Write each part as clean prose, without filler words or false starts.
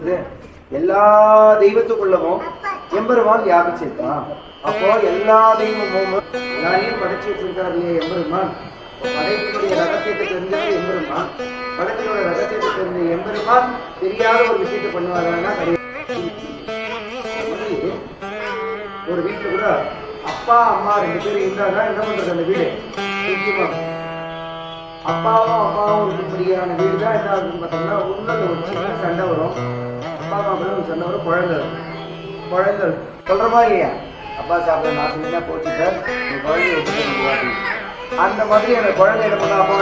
சொல்றது? எல்லா தெய்வத்துக்குள்ளவும் எம்பெருமான் வியாபிச்சிருக்கான். அப்போ எல்லா தெய்வமும் எல்லாரையும் படைச்சு வச்சிருக்காரு இல்லையா எம்பெருமான். படைப்பினுடைய ரகசியத்தை தெரிஞ்சவர் எம்பெருமான். படைப்பினுடைய ரகசியத்தை தெரிஞ்ச எம்பெருமான் தெரியாத ஒரு விஷயத்தை பண்ணுவாருன்னா கிடையாது. ஒரு வீட்டுல கூட அப்பா அம்மா 2 பேரும் இருந்தாதான் என்ன பண்றது அந்த வீடு முக்கியமா. அப்பாவும் இருக்கும்படியான வீடு தான் என்ன ஆகுதுன்னு பார்த்தோம்னா உள்ள ஒரு சின்ன சண்டை வரும். அப்பா அம்மா ஒரு சண்டை வரும். குழந்தை சொல்ற மாதிரி இல்லையா, அப்பா சாப்பிட நான் சொல்லினா போச்சுட்டார், குழந்தைய வச்சுட்டு அந்த மாதிரி அந்த குழந்தை என்ன பண்ண அப்பா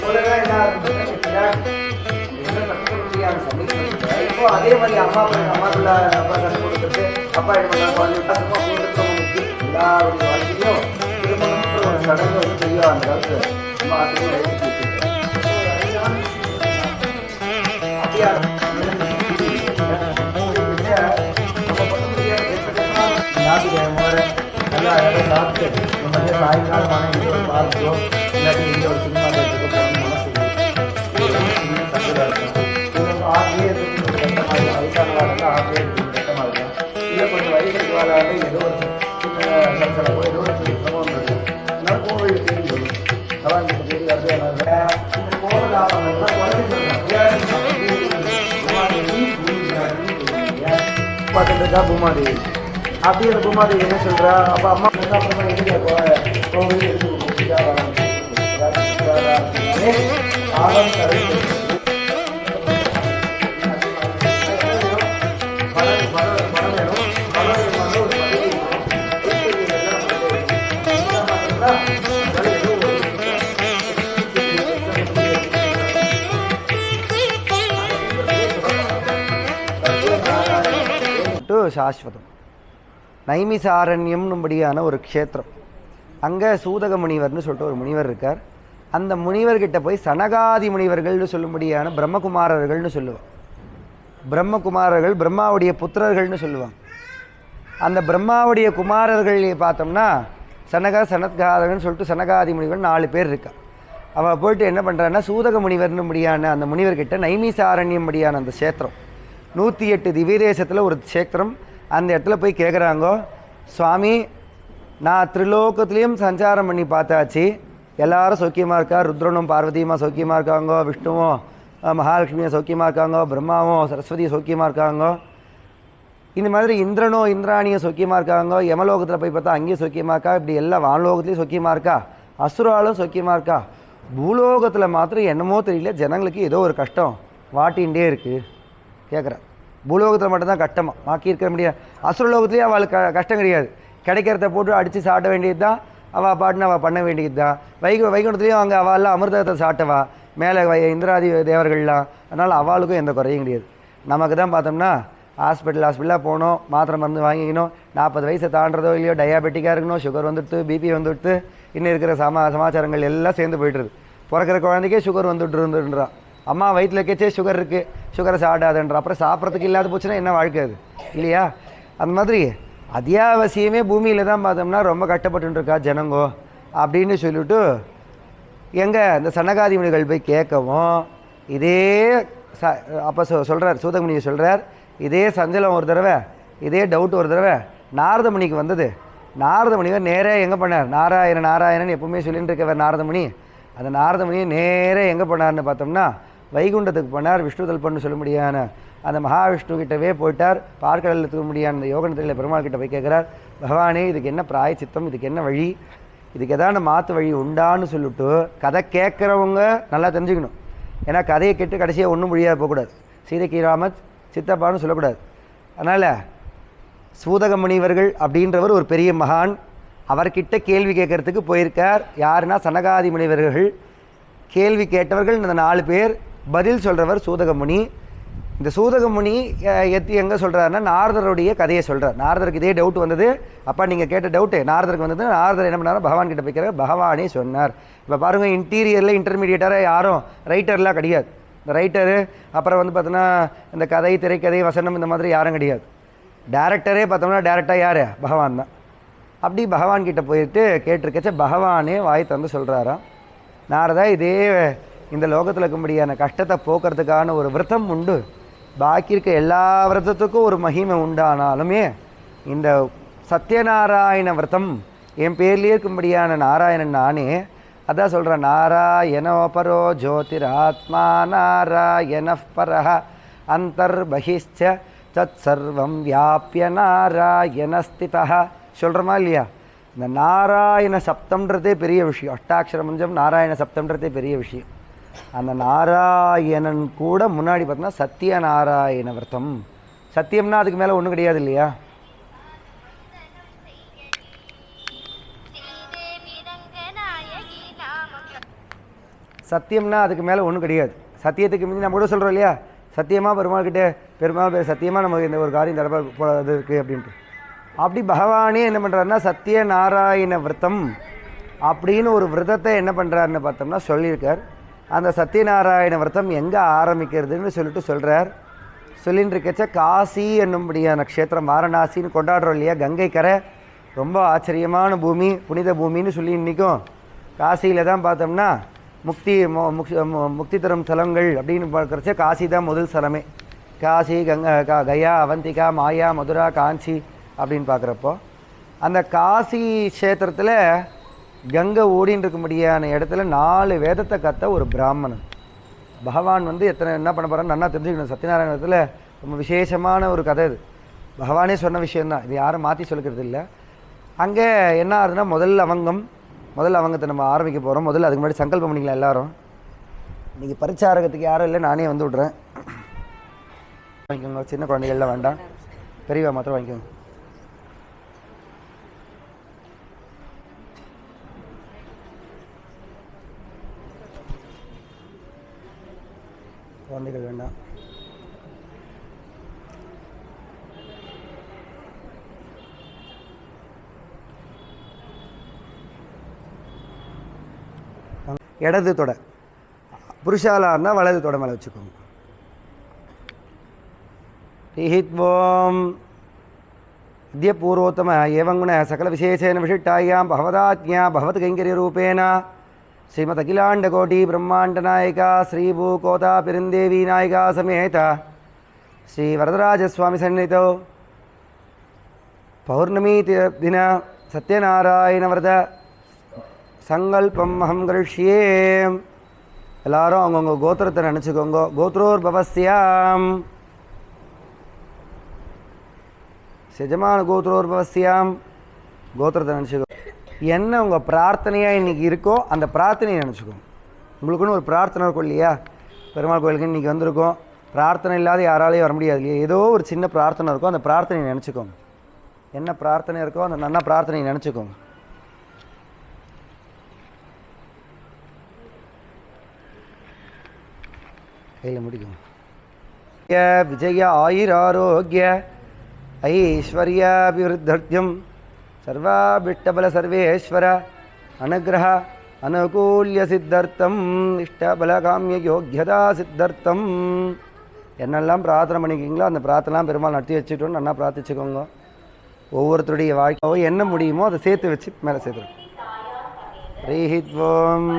சொல்லதான் என்ன இப்போ அதே மாதிரி அம்மாக்குள்ள அப்பா சண்டை கொடுத்துட்டு அப்பா என்ன பண்ண குழந்தை எல்லாருடைய வாழ்க்கையும் திருமணம் ஒரு சடங்கு வந்து செய்யும். அந்த காலத்துல ரொம்ப ஆசையாக நல்லா அழகாக சாப்பிட்டு நம்ம சாயங்காலமான எந்த ஒரு பார்க்கோ இல்லாட்டி எந்த ஒரு சினிமா தேட்டருக்கு போகணும் மனசு தகுதியாக இருக்கும். ஆசையே இருக்கிறது கஷ்டமாக இருக்கும். வயசானவாள் ஆசையே இருக்கிறது கஷ்டமாக இருக்கும். இல்லை கொஞ்சம் வயசு இருக்கிறவாளாக ஏதோ ஒரு சின்ன சலசலப்போ ஏதோ ஒரு சிரமம் இருக்கும். அதனால கோவில் தெரிஞ்சு அதான் தேடி வந்து கோவில் ஆபாங்கன்னா பார்த்துட்டு பூமாதேவி அப்படியே அந்த பூமாதேவி என்ன சொல்றா, அப்ப அம்மா அப்புறமா எங்க கோவில் சாஸ்வதம். நைமிசாரண்யம்னும்படியான ஒரு க்ஷேத்திரம். அங்கே சூதக முனிவர்னு சொல்லிட்டு ஒரு முனிவர் இருக்கார். அந்த முனிவர்கிட்ட போய் சனகாதி முனிவர்கள்னு சொல்லும்படியான பிரம்மகுமாரர்கள்னு சொல்லுவாங்க. பிரம்மகுமாரர்கள் பிரம்மாவுடைய புத்திரர்கள்னு சொல்லுவாங்க. அந்த பிரம்மாவுடைய குமாரர்கள் பார்த்தோம்னா சனத்காதகன்னு சொல்லிட்டு சனகாதி முனிவர் 4 பேர் இருக்கா. அவள் போயிட்டு என்ன பண்ணுறான்னா சூதக முனிவர்னும்படியான அந்த முனிவர்கிட்ட நைமிசாரண்யம் படியான அந்த க்ஷேத்திரம் 108 திவ்யதேசத்தில் ஒரு க்ஷேத்திரம். அந்த இடத்துல போய் கேட்குறாங்கோ, சுவாமி நான் திரிலோகத்துலேயும் சஞ்சாரம் பண்ணி பார்த்தாச்சு, எல்லாரும் சௌக்கியமாக இருக்கா, ருத்ரனும் பார்வதியுமா சௌக்கியமாக இருக்காங்கோ, விஷ்ணுவும் மகாலட்சுமியும் சௌக்கியமாக இருக்காங்கோ, பிரம்மாவும் சரஸ்வதியும் சௌக்கியமாக இருக்காங்கோ, இந்த மாதிரி இந்திரனும் இந்திராணியும் சௌக்கியமாக இருக்காங்கோ, யமலோகத்தில் போய் பார்த்தா அங்கேயும் சௌக்கியமாக இருக்கா, இப்படி எல்லா வானலோகத்துலேயும் சௌக்கியமாக இருக்கா, அசுராலும் சௌக்கியமாக இருக்கா, பூலோகத்தில் மாத்திரம் என்னமோ தெரியல ஜனங்களுக்கு ஏதோ ஒரு கஷ்டம் வாட்டிகிட்டே இருக்குது கேட்குறேன். பூலோகத்தில் மட்டும்தான் கஷ்டமாக பாக்கி இருக்க முடியாது. அசுரலோகத்துலேயே அவளுக்கு கஷ்டம் கிடையாது. கிடைக்கிறத போட்டு அடித்து சாப்பிட வேண்டியது தான், அவள் பாட்டுன்னு அவள் பண்ண வேண்டியது தான். வைகுண்டத்துலேயும் அங்கே அவள்லாம் அமிர்தத்தை சாப்பிட்டவா மேலே இந்திராதி தேவர்கள்லாம். அதனால் அவளுக்கும் எந்த குறையும் கிடையாது. நமக்கு தான் பார்த்தோம்னா ஹாஸ்பிட்டலாக போகணும், மாத்திரை மருந்து வாங்கிக்கணும், 40 வயசை தாண்டதோ இல்லையோ டயாபெட்டிக்காக இருக்கணும், சுகர் வந்துடுத்து, பிபி வந்துடுத்து, இன்னும் இருக்கிற சமாச்சாரங்கள் எல்லாம் சேர்ந்து போய்ட்டுருது. பிறக்கிற குழந்தைக்கே சுகர் வந்துட்டுருந்துன்றான். அம்மா வயிற்றில் கேச்சே சுகர் இருக்குது, சுகரை சாப்பிடாதுன்ற. அப்புறம் சாப்பிட்றதுக்கு இல்லாத போச்சுன்னா என்ன வாழ்க்கை அது இல்லையா? அந்த மாதிரி அத்தியாவசியமே பூமியில் தான் பார்த்தோம்னா ரொம்ப கஷ்டப்பட்டுருக்கா ஜனங்கோ அப்படின்னு சொல்லிவிட்டு எங்கே இந்த சனகாதி முனிகள் போய் கேட்கவும் இதே அப்போ சொல்கிறார் சூதகமுனியை சொல்கிறார், இதே சஞ்சலம் ஒரு தடவை, இதே டவுட் ஒரு தடவை நாரதமுனிக்கு வந்தது. நாரதமுனிவர் நேரே எங்கே பண்ணார், நாராயணன் எப்பவுமே சொல்லிட்டு இருக்கவர் நாரதமுனி. அந்த நாரதமுனியை நேரே எங்கே பண்ணார்னு பார்த்தோம்னா வைகுண்டத்துக்கு போனார். விஷ்ணுதல் பண்ணு சொல்ல முடியான அந்த மகாவிஷ்ணு கிட்டவே போயிட்டார். பார்க்கடலுக்கு முடியான அந்த யோகனத்தில் பெருமாள் கிட்ட போய் கேட்குறார், பகவானே இதுக்கு என்ன பிராயச்சித்தம், இதுக்கு என்ன வழி, இதுக்கு எதான மாற்று வழி உண்டான்னு சொல்லிட்டு கதை கேட்குறவங்க நல்லா தெரிஞ்சுக்கணும். ஏன்னா கதையை கேட்டு கடைசியாக ஒன்றும் முடியாது போகக்கூடாது. சீதைக்கு ராமத் சித்தப்பான்னு சொல்லக்கூடாது. அதனால் சூதக முனிவர்கள் அப்படின்றவர் ஒரு பெரிய மகான். அவர்கிட்ட கேள்வி கேட்கறதுக்கு போயிருக்கார். யாருன்னா சனகாதி முனிவர்கள். கேள்வி கேட்டவர்கள் இந்த 4 பேர், பதில் சொல்கிறவர் சூதகமுனி. இந்த சூதகமுனி எங்கே சொல்கிறாருன்னா நாரதருடைய கதையை சொல்கிறார். நாரதருக்கு இதே டவுட் வந்தது. அப்பா நீங்கள் கேட்ட டவுட்டு நாரதருக்கு வந்தது. நாரதர் என்ன பண்ணார், பகவான் கிட்ட போய்க்கிறார். பகவானே சொன்னார். இப்போ பாருங்கள், இன்டீரியரில் இன்டர்மீடியேட்டாக யாரும் ரைட்டர்லாம் கிடையாது. இந்த ரைட்டரு அப்புறம் வந்து பார்த்தோன்னா இந்த கதை திரைக்கதை வசனம் இந்த மாதிரி யாரும் கிடையாது. டேரக்டரே பார்த்தோம்னா டேரக்டாக யார், பகவான் தான். அப்படி பகவான்கிட்ட போயிட்டு கேட்டிருக்கச்ச பகவானே வாய் தந்து சொல்கிறாராம், நாரதா இதே இந்த லோகத்தில் இருக்கும்படியான கஷ்டத்தை போக்குறதுக்கான ஒரு விரதம் உண்டு. பாக்கி இருக்க எல்லா விரதத்துக்கும் ஒரு மகிமை உண்டானாலுமே இந்த சத்யநாராயண விரதம் என் பேர்லேயே இருக்கும்படியான நாராயணன் நானே. அதான் சொல்கிறேன், நாராயணோபரோ ஜோதிராத்மா நாராயண பரஹ அந்தர்பகிஷ்ச தத் சர்வம் வியாபிய நாராயணஸ்திதா சொல்கிறோமா இல்லையா? இந்த நாராயண சப்தம்ன்றதே பெரிய விஷயம். அஷ்டாட்சர மஞ்சம் நாராயண சப்தம்ன்றதே பெரிய விஷயம். அந்த நாராயணன் கூட முன்னாடி பார்த்தோன்னா சத்யநாராயண விரதம். சத்தியம்னா அதுக்கு மேலே ஒன்றும் கிடையாது இல்லையா? சத்தியம்னா அதுக்கு மேலே ஒன்றும் கிடையாது. சத்தியத்துக்கு முந்தி நம்ம கூட சொல்கிறோம் இல்லையா, சத்தியமாக பெருமாள்கிட்ட பெருமாள் சத்தியமாக நமக்கு இந்த ஒரு காரியம் தரப்போ இது இருக்குது அப்படின்ட்டு. அப்படி பகவானே என்ன பண்ணுறாருன்னா சத்யநாராயண விரதம் அப்படின்னு ஒரு விரதத்தை என்ன பண்ணுறாருன்னு பார்த்தோம்னா சொல்லியிருக்கார். அந்த சத்யநாராயண விரதம் எங்கே ஆரம்பிக்கிறதுன்னு சொல்கிறார். சொல்லின்னு இருக்கச்ச காசி என்னும்படியான க்ஷேத்திரம் வாரணாசின்னு கொண்டாடுறோம் இல்லையா, கங்கை கரை ரொம்ப ஆச்சரியமான பூமி, புனித பூமின்னு சொல்லி இன்றைக்கும் காசியில் தான் பார்த்தோம்னா முக்தி தரும் ஸ்தலங்கள் அப்படின்னு பார்க்குறச்ச காசி தான் முதல் ஸ்தலமே. காசி கயா அவந்திகா மாயா மதுரா காஞ்சி அப்படின்னு பார்க்குறப்போ அந்த காசி க்ஷேத்திரத்தில் கங்கை ஓடின்னு இருக்கும்படியான இடத்துல 4 வேதத்தை கற்ற ஒரு பிராமணன் பகவான் என்ன பண்ண போகிறான்னு நல்லா தெரிஞ்சுக்கணும். சத்யநாராயணத்தில் ரொம்ப விசேஷமான ஒரு கதை இது. பகவானே சொன்ன விஷயந்தான், இது யாரும் மாற்றி சொல்லிக்கிறது இல்லை. அங்கே என்ன ஆகுதுன்னா முதல் அவங்கத்தை நம்ம ஆரம்பிக்க போகிறோம். முதல்ல அதுக்கு முன்னாடி சங்கல்பம் பண்ணிக்கலாம் எல்லாரும். இன்றைக்கி பரிச்சாரகத்துக்கு யாரும் இல்லை, நானே வந்து விட்றேன். வாங்கிக்கோங்க, சின்ன குழந்தைகள்லாம் வேண்டாம், பெரியவா மாத்திரம் வாங்கிக்கோங்க. குழந்தைகள் வேண்டாம். இடது தொட, புருஷாலார்னா வலது தொட மேலே வச்சுக்கோங்க. ீஹித்வோம் அத்ய பூர்வோத்தம ஏவங்குண சகல விசேஷேன விசிட்டாயாம் பகவதாஜ்ஞா பகவத் கைங்கரியரூபேண ஸ்ரீமத் அகிலாண்ட கோட்டி பிரம்மாண்ட நாயகா ஸ்ரீபூகோதா பெருந்தேவி நாயகா சமேத ஸ்ரீ வரதராஜஸ்வாமி சந்நிதோ பௌர்ணமி தின சத்யநாராயண விரத சங்கல்பம் அஹம் கரிஷ்யே. எல்லாரும் அவங்கவுங்க கோத்திரத்தை நினச்சிக்கோங்க. கோத்ரோர் பவஸ்யாம் செஜமான கோத்ரோர் பவஸ்யாம் கோத்திரத்தை நினச்சிக்கோ. என்ன உங்கள் பிரார்த்தனையாக இன்றைக்கி இருக்கோ அந்த பிரார்த்தனையை நினச்சிக்கோங்க. உங்களுக்குன்னு ஒரு பிரார்த்தனை இருக்கும் இல்லையா, பெருமாள் கோயிலுக்கு இன்றைக்கி வந்திருக்கோம், பிரார்த்தனை இல்லாத யாராலையும் வர முடியாது இல்லையா, ஏதோ ஒரு சின்ன பிரார்த்தனை இருக்கோ அந்த பிரார்த்தனையை நினச்சிக்கோங்க. என்ன பிரார்த்தனை இருக்கோ அந்த நல்ல பிரார்த்தனையை நினச்சிக்கோங்க. கையில் முடிக்கும். விஜய ஆயுராரோக்கிய ஐஸ்வர்யாபிவிருத்தர்த்தியம் சர்வாபிஷ்டபல சர்வேஸ்வர அனுகிரக அனுகூல்ய சித்தர்த்தம் இஷ்டபல காமிய யோக்கியதா சித்தர்த்தம். என்னெல்லாம் பிரார்த்தனை பண்ணிக்கிங்களோ அந்த பிரார்த்தனைலாம் பெருமாள் நடத்தி வச்சுட்டோன்னு நல்லா பிரார்த்திச்சுக்கோங்க. ஒவ்வொருத்தருடைய வாழ்க்கையோ என்ன முடியுமோ அதை சேர்த்து வச்சு மேலே சேர்த்துருக்கோம். ரீஹித்வோம்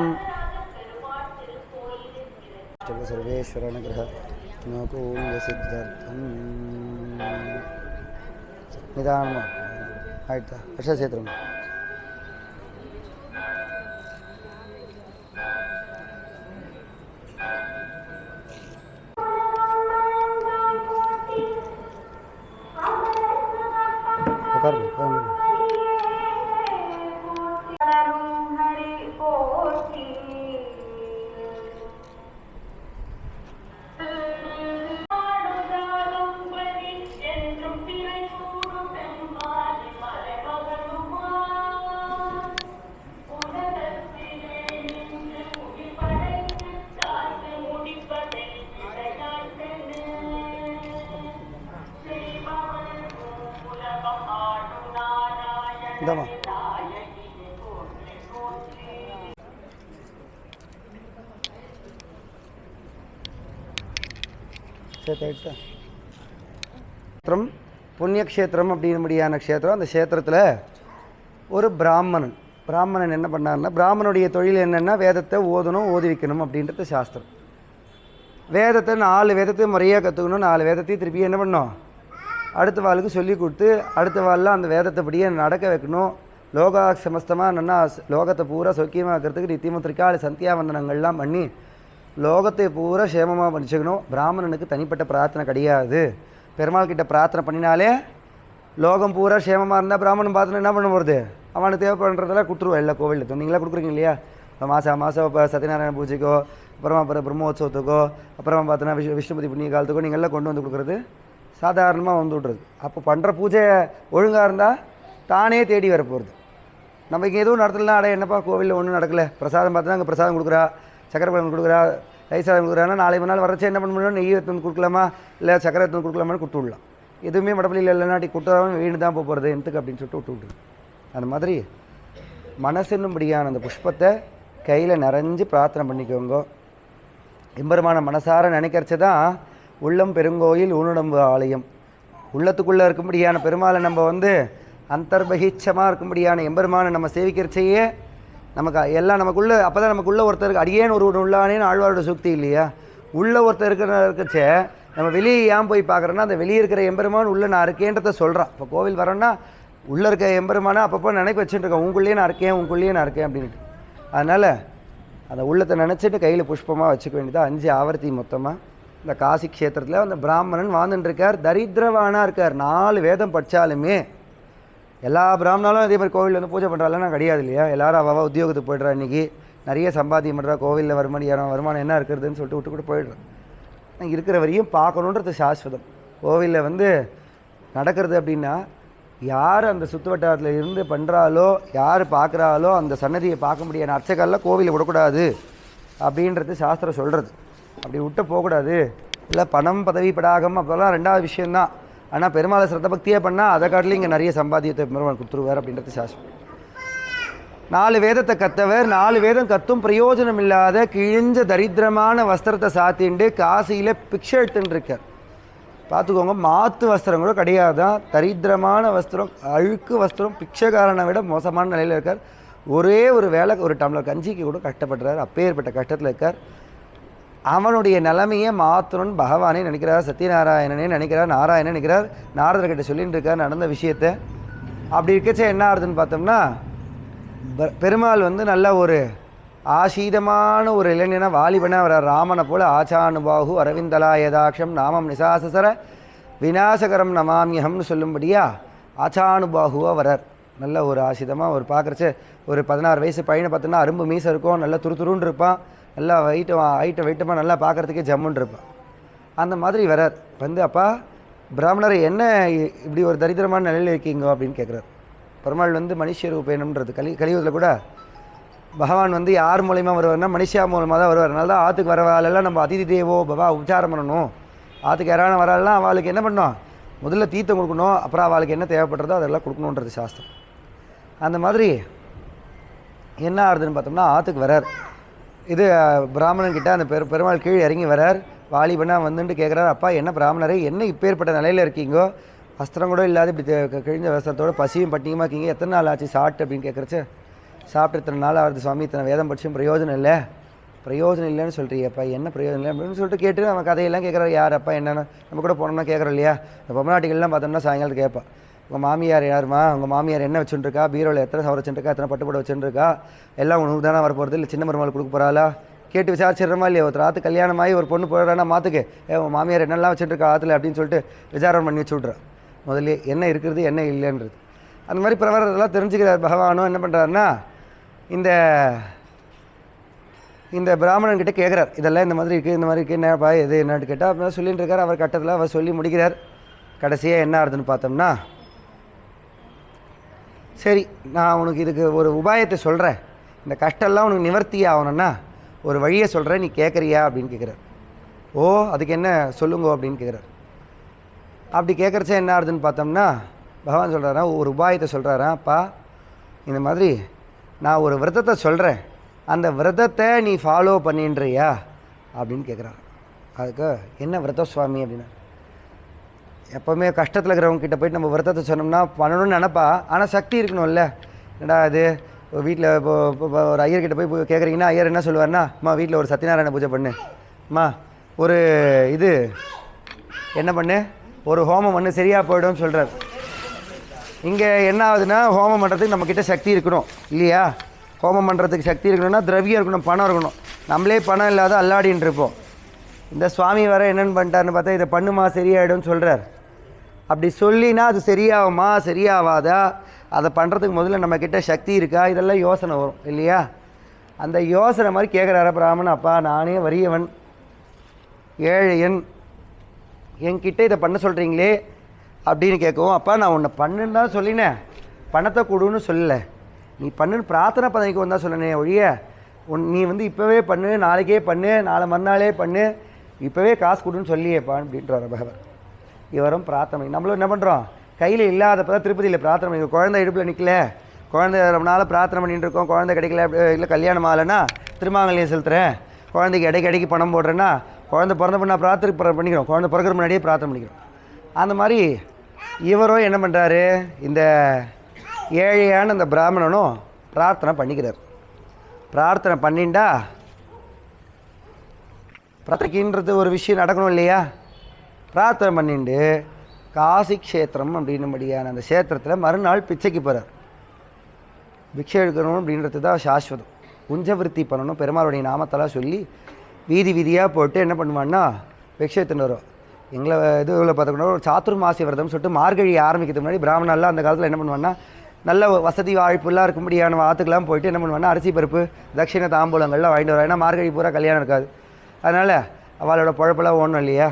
சர்வேஸ்வர அனுகிரக அனுகூல்ய சித்தர்த்தம். நிதானமாக ஆயிட்டா வருஷம் சேர்த்துருங்க. இந்தாமா க்ஷேத்திரம் புண்ணியக்ஷேத்திரம் அப்படின்படியான க்ஷேத்திரம். அந்த க்ஷேத்திரத்தில் ஒரு பிராமணன் என்ன பண்ணார்னா, பிராமணனுடைய தொழில் என்னென்னா வேதத்தை ஓதணும் ஓதி வைக்கணும் அப்படின்றது சாஸ்திரம். வேதத்தை 4 வேதத்தையும் முறையாக கற்றுக்கணும். 4 வேதத்தையும் திருப்பி என்ன பண்ணணும், அடுத்த வாளுக்கு சொல்லி கொடுத்து அடுத்த வாளில் அந்த வேதத்தை படியே நடக்க வைக்கணும். லோகா சமஸ்தமாக நல்லா லோகத்தை பூரா சௌக்கியமாக இருக்கிறதுக்கு நித்தியமும் திரிகால சந்தியாவந்தனங்கள்லாம் பண்ணி லோகத்தை பூரா சேமமாக பண்ணிச்சுக்கணும். பிராமணனுக்கு தனிப்பட்ட பிரார்த்தனை கிடையாது. பெருமாள் கிட்ட பிரார்த்தனை பண்ணினாலே லோகம் பூரா சேமமாக இருந்தால் பிராமணன் பார்த்துன்னு என்ன பண்ண போகிறது, அவனுக்கு தேவைப்படுறதெல்லாம் கொடுத்துருவோம். எல்லா கோவிலில் நீங்களாம் கொடுக்குறீங்க இல்லையா, இப்போ மாதம் இப்போ சத்யநாராயண பூஜைக்கோ அப்புறமா பிரம்மோத்சவத்துக்கோ அப்புறமா பார்த்தோன்னா விஷ்ணுபதி புண்ணிய காலத்துக்கோ நீங்கள்லாம் கொண்டு வந்து கொடுக்குறது சாதாரணமாக வந்து விட்றது. அப்போ பண்ணுற பூஜை ஒழுங்காக இருந்தால் தானே தேடி வர போகிறது. நம்ம இங்கே எதுவும் நடத்தலாம், அடைய என்னப்பா கோவிலில் ஒன்றும் நடக்கலை, பிரசாதம் பார்த்தோன்னா அங்கே பிரசாதம் கொடுக்குறா, சக்கரை பழம் கொடுக்குறா, ரைசாதம் கொடுக்குறான்னா நாளை மறுநாள் வரச்சு என்ன பண்ண முடியும், நெய் எடுத்து கொடுக்கலாமா இல்லை சக்கரை எடுத்து கொடுக்கலாமான்னு கொடுத்து விடலாம். எதுவுமே மடப்பள்ளியில் இல்லைனாட்டி கொடுத்தாலும் வீணு தான் போகிறது எந்துக்கு அப்படின்னு சொல்லிட்டு விட்டு விட்டுரு. அந்த மாதிரி மனசுன்னும்படியான அந்த புஷ்பத்தை கையில் நிறைஞ்சு பிரார்த்தனை பண்ணிக்கோங்க. எம்பெருமான மனசார நினைக்கிறச்சு தான் உள்ளம் பெருங்கோயில் ஊனுடம்பு ஆலயம். உள்ளத்துக்குள்ளே இருக்கும்படியான பெருமாளை நம்ம வந்து அந்தர்பகிச்சமாக இருக்கும்படியான எம்பெருமானை நம்ம சேவிக்கிறச்சையே நமக்கு எல்லாம் நமக்குள்ளே அப்போ தான் நமக்குள்ளே ஒருத்தருக்கு அடியேன்னு ஒரு உள்ளானேன்னு ஆழ்வாரோட சூக்தி இல்லையா. உள்ளே ஒருத்தர் இருக்கச்சே நம்ம வெளியே ஏன் போய் பார்க்குறோன்னா அந்த வெளியே இருக்கிற எம்பெருமான் உள்ளே நான் இருக்கேன்றதை சொல்கிறான். இப்போ கோவில் வரோன்னா உள்ளே இருக்க எம்பெருமானா அப்பப்போ நினைக்க வச்சுட்டுருக்கேன், உங்களுள்ளேயே நான் இருக்கேன் உங்களுள்ளேயே நான் இருக்கேன் அப்படின்ட்டு. அதனால் அந்த உள்ளத்தை நினச்சிட்டு கையில் புஷ்பமாக வச்சுக்க வேண்டியதாக 5 ஆவர்த்தி மொத்தமாக. இந்த காசி க்ஷேத்திரத்தில் அந்த பிராமணன் வாழ்ந்துட்டுருக்கார், தரித்திரவானாக இருக்கார். 4 வேதம் படித்தாலுமே எல்லா பிராமணாலும் அதே மாதிரி கோவிலில் வந்து பூஜை பண்ணுறாலாம் கிடையாது இல்லையா. எல்லோரும் அவள் உத்தியோகத்துக்கு போய்ட்றா, இன்றைக்கி நிறைய சம்பாத்தியம் பண்ணுறா, கோவிலில் வருமானம் என்ன இருக்கிறதுன்னு சொல்லிட்டு விட்டு கூட போயிடுறேன். இருக்கிற வரையும் பார்க்கணுன்றது சாஸ்வதம். கோவிலில் வந்து நடக்கிறது அப்படின்னா யார் அந்த சுற்று வட்டாரத்தில் இருந்து பண்ணுறாலோ யார் பார்க்குறாலோ அந்த சன்னதியை பார்க்க முடியாத அர்ச்சகரில் கோவிலை விடக்கூடாது அப்படின்றது சாஸ்திரம் சொல்கிறது. அப்படி விட்டு போகக்கூடாது. இல்லை பணம் பதவி படாகம் அப்போல்லாம் 2வது விஷயந்தான். ஆனால் பெருமாளை சிரத்த பக்தியே பண்ணால் அதை காட்டிலும் இங்கே நிறைய சம்பாத்தியத்தை பெருமாள் கொடுத்துருவார் அப்படின்றது சாஸ்திரம். 4 வேதத்தை கற்றவர் 4 வேதம் கத்தும் பிரயோஜனம் இல்லாத கிழிஞ்ச தரித்திரமான வஸ்திரத்தை சாத்திண்டு காசியில் பிக்ஷை எடுத்துட்டுருக்கார். பார்த்துக்கோங்க, மாற்று வஸ்திரம் கூட கிடையாதான், தரித்திரமான வஸ்திரம், அழுக்கு வஸ்திரம், பிக்ஷைக்காரனை விட மோசமான நிலையில் இருக்கார். ஒரே ஒரு வேளை ஒரு டம்ளர் கஞ்சிக்கு கூட கஷ்டப்படுறார். அப்பேற்பட்ட கஷ்டத்தில் இருக்கார். அவனுடைய நிலைமையை மாற்றணும்னு பகவானே நினைக்கிறார், சத்யநாராயணனே நினைக்கிறார், நாராயணன் நினைக்கிறார். நாரதர்கிட்ட சொல்லிட்டு இருக்கார் நடந்த விஷயத்தை. அப்படி இருக்கச்சே என்ன ஆகுதுன்னு பார்த்தோம்னா பெருமாள் வந்து நல்ல ஒரு ஆசீதமான ஒரு இளைஞனா வாலிபனா வர ராமனை போல ஆச்சானுபாகு அரவிந்தலா யதாட்சம் நாமம் நிசாசசர விநாசகரம் நமாமியகம்னு சொல்லும்படியா ஆச்சானுபாகுவாக வரார். நல்ல ஒரு ஆசிதமாக ஒரு பார்க்குறச்சு ஒரு 16 வயசு பையனை பார்த்தோன்னா அரும்பு மீசை இருக்கும், நல்லா துருன்னு இருப்பான், நல்லா வெயிட்டமாக நல்லா பார்க்குறதுக்கே ஜம்முன்னு இருப்பான். அந்த மாதிரி வரார். வந்து அப்பா பிராமணரை என்ன இப்படி ஒரு தரித்திரமான நிலையில் இருக்கீங்க அப்படின்னு கேட்குறார். பெருமாள் வந்து மனுஷ ரூபேனம்ன்றது கலியுகத்தில் கூட பகவான் வந்து யார் மூலயமா வருவார்னா மனுஷா மூலமாக தான் வருவார். அதனால தான் ஆற்றுக்கு வரவாளெல்லாம் நம்ம அதிதி தேவோ பவா உச்சாரம் பண்ணணும். ஆற்றுக்கு யாரான வராலாம் அவளுக்கு என்ன பண்ணணும், முதல்ல தீர்த்தம் கொடுக்கணும், அப்புறம் அவளுக்கு என்ன தேவைப்படுறதோ அதெல்லாம் கொடுக்கணுன்றது சாஸ்திரம். அந்த மாதிரி என்ன ஆகுதுன்னு பார்த்தோம்னா ஆற்றுக்கு வரார். இது பிராமணன்கிட்ட அந்த பெருமாள் கீழே இறங்கி வரார். வாலிபனா வந்துட்டு கேட்குறாரு, அப்பா என்ன பிராமணரை என்ன இப்பேற்பட்ட நிலையில் இருக்கீங்கோ, வஸ்திரம் கூட இல்லாத இப்படி கிழிஞ்ச வஸ்திரத்தோட பசியும் பட்டினியுமா இருக்கீங்க, எத்தனை நாள் ஆச்சு சாப்பிட்டு அப்படின்னு கேட்குறச்சு. சாப்பிட்டு இத்தனை நாள் ஆகுது சுவாமி, இத்தனை வேதம் படிச்சும் பிரயோஜனம் இல்லைன்னு சொல்கிறீப்பா, என்ன பிரயோஜனம் இல்லை அப்படின்னு சொல்லிட்டு கேட்டு நம்ம கதையெல்லாம் கேட்குறாரு. யார் அப்பா என்னென்ன நம்ம கூட போனோம்னா கேட்குறோம் இல்லையா. இந்த பொம்மநாட்டிகள்லாம் பார்த்தோம்னா சாயங்காலத்து கேட்பா, உங்கள் மாமியார் யாருமா, உங்கள் மாமியார் என்ன வச்சுட்டுருக்கா, பீரோவில் எத்தனை சவர வச்சுருக்கா, எத்தனை பட்டுப்பட வச்சுருக்கா, எல்லாம் உனக்கு தானே வரப்போகிறது, இல்லை சின்ன மருமகள் கொடுக்க போகிறாளா கேட்டு விசாரிச்சிடுறமா இல்லையா. ஒருத்தர் ஆற்று கல்யாணமாகி ஒரு பொண்ணு போகிறான்னா மாற்றுக்கு உங்கள் மாமியார் என்னெல்லாம் வச்சுட்டுருக்கா ஆற்றுல அப்படின்னு சொல்லிட்டு விசாரணை பண்ணி வச்சு விட்றேன். முதல்ல என்ன இருக்கிறது என்ன இல்லைன்றது அந்த மாதிரி பிரவரதெல்லாம் தெரிஞ்சுக்கிறார். பகவானும் என்ன பண்ணுறாருன்னா இந்த பிராமணன்கிட்ட கேட்குறார், இதெல்லாம் இந்த மாதிரி இருக்குது, இந்த மாதிரி இருக்குது, என்னப்பா எது என்னன்னு கேட்டால் அப்படின்னா சொல்லிட்டு இருக்கார். அவர் கட்டத்தில் அவர் சொல்லி முடிக்கிறார். கடைசியாக என்ன ஆகுதுன்னு பார்த்தோம்னா, சரி நான் உனக்கு இதுக்கு ஒரு உபாயத்தை சொல்கிறேன், இந்த கஷ்டம்லாம் உனக்கு நிவர்த்தி ஆகணும்னா ஒரு வழியை சொல்கிறேன், நீ கேட்குறியா அப்படின்னு கேட்குறார். ஓ அதுக்கு என்ன சொல்லுங்க அப்படின்னு கேட்குறார். அப்படி கேட்குறச்ச என்ன ஆகுதுன்னு பார்த்தோம்னா பகவான் சொல்கிறாரா ஒரு உபாயத்தை சொல்கிறாரா, அப்பா இந்த மாதிரி நான் ஒரு விரதத்தை சொல்கிறேன், அந்த விரதத்தை நீ ஃபாலோ பண்ணின்றியா அப்படின்னு கேட்குறாரு. அதுக்கு என்ன விரதம் சுவாமி அப்படின்னா, எப்போவுமே கஷ்டத்தில் இருக்கிறவங்க கிட்ட போய்ட்டு நம்ம விரதத்தை சொன்னோம்னா பண்ணணும்னு நினப்பா, ஆனால் சக்தி இருக்கணும்ல. என்னடா இது வீட்டில் இப்போ ஒரு ஐயர்கிட்ட போய் கேட்குறீங்கன்னா ஐயர் என்ன சொல்லுவார்னா, அம்மா வீட்டில் ஒரு சத்யநாராயண பூஜை பண்ணு, அம்மா ஒரு இது என்ன பண்ணு, ஒரு ஹோமம் பண்ணு சரியாக போய்டும்னு சொல்கிறார். இங்கே என்ன ஆகுதுன்னா, ஹோமம் பண்ணுறதுக்கு நம்மக்கிட்ட சக்தி இருக்கணும் இல்லையா? ஹோமம் பண்ணுறதுக்கு சக்தி இருக்கணும்னா திரவியம் இருக்கணும், பணம் இருக்கணும். நம்மளே பணம் இல்லாத அல்லாடின்னு இருப்போம். இந்த சுவாமி வர என்னென்னு பண்ணிட்டாருன்னு பார்த்தா, இதை பண்ணுமா சரியாயிடும்னு சொல்கிறார். அப்படி சொல்லினா அது சரியாகுமா சரியாகாதா, அதை பண்ணுறதுக்கு முதல்ல நம்மக்கிட்ட சக்தி இருக்கா, இதெல்லாம் யோசனை வரும் இல்லையா? அந்த யோசனை மாதிரி கேட்குறாரு பிராமணன். அப்பா, நானே வறியவன், ஏழையன், என்கிட்ட இதை பண்ண சொல்கிறீங்களே அப்படின்னு கேட்கவும், அப்பா நான் உன்னை பண்ணுன்னு தான் சொல்லினேன், பணத்தை கொடுன்னு சொல்லலை, நீ பண்ணுன்னு பிரார்த்தனை பதவிக்கு வந்தால் சொன்னனே ஒழிய நீ இப்போவே பண்ணு, நாளைக்கே பண்ணு, நாளை மறுநாளே பண்ணு, இப்போவே காசு கொடுன்னு சொல்லியேப்பான்னு அப்படின்றார் பகவான். இவரும் பிரார்த்தனை. நம்மளும் என்ன பண்ணுறோம், கையில் இல்லாதப்போ தான் திருப்பதியில் பிரார்த்தனை பண்ணி, குழந்தை இடுப்பில் நிற்கல, குழந்தை ரொம்ப நாள் பிரார்த்தனை பண்ணிட்டு இருக்கோம், குழந்தை கிடைக்கல, இல்லை கல்யாணம் ஆகலைன்னா திருமாங்கல்யம் செலுத்துகிறேன், குழந்தைக்கு இடைக்கு பணம் போடுறேன்னா, குழந்தை பிறந்த பண்ணால் பிரார்த்தனை பண்ணிக்கிறோம், குழந்தை பிறக்கிற முன்னாடியே பிரார்த்தனை பண்ணிக்கிறோம். அந்த மாதிரி இவரும் என்ன பண்ணுறாரு, இந்த ஏழையான அந்த பிராமணனும் பிரார்த்தனை பண்ணிக்கிறார். பிரார்த்தனை பண்ணிண்டா பிரார்த்தனைன்றது ஒரு விஷயம் நடக்கணும் இல்லையா? பிரார்த்தனை பண்ணிட்டு காசி க்ஷேத்திரம் அப்படின்னுபடியான அந்த க்ஷேத்திரத்தில் மறுநாள் பிச்சைக்கு போகிறார். பிக்ஷை எடுக்கணும் அப்படின்றது தான் சாஸ்வதம். குஞ்சவிருத்தி பண்ணணும், பெருமாளுடைய நாமத்தெல்லாம் சொல்லி வீதி வீதியாக போட்டு என்ன பண்ணுவான்னா பிக்ஷை எடுத்துன்னு வரும். எங்களை இதுவில் பார்த்துக்கணும், ஒரு சாத்துர்மாசி விரதம்னு சொல்லிட்டு மார்கழி ஆரம்பிக்கிறதுக்கு முன்னாடி பிராமணர்லாம் அந்த காலத்தில் என்ன பண்ணுவான்னா, நல்ல வசதி வாய்ப்புலாம் இருக்கும்படியான ஆற்றுக்கெல்லாம் போயிட்டு என்ன பண்ணுவான்னா, அரிசி பருப்பு தட்சிண தாம்பூலங்கள்லாம் வாங்கிட்டு வரும். ஏன்னா மார்கழி பூரா கல்யாணம் இருக்காது, அதனால் அவளோட பொழப்பெல்லாம் ஓடணும் இல்லையா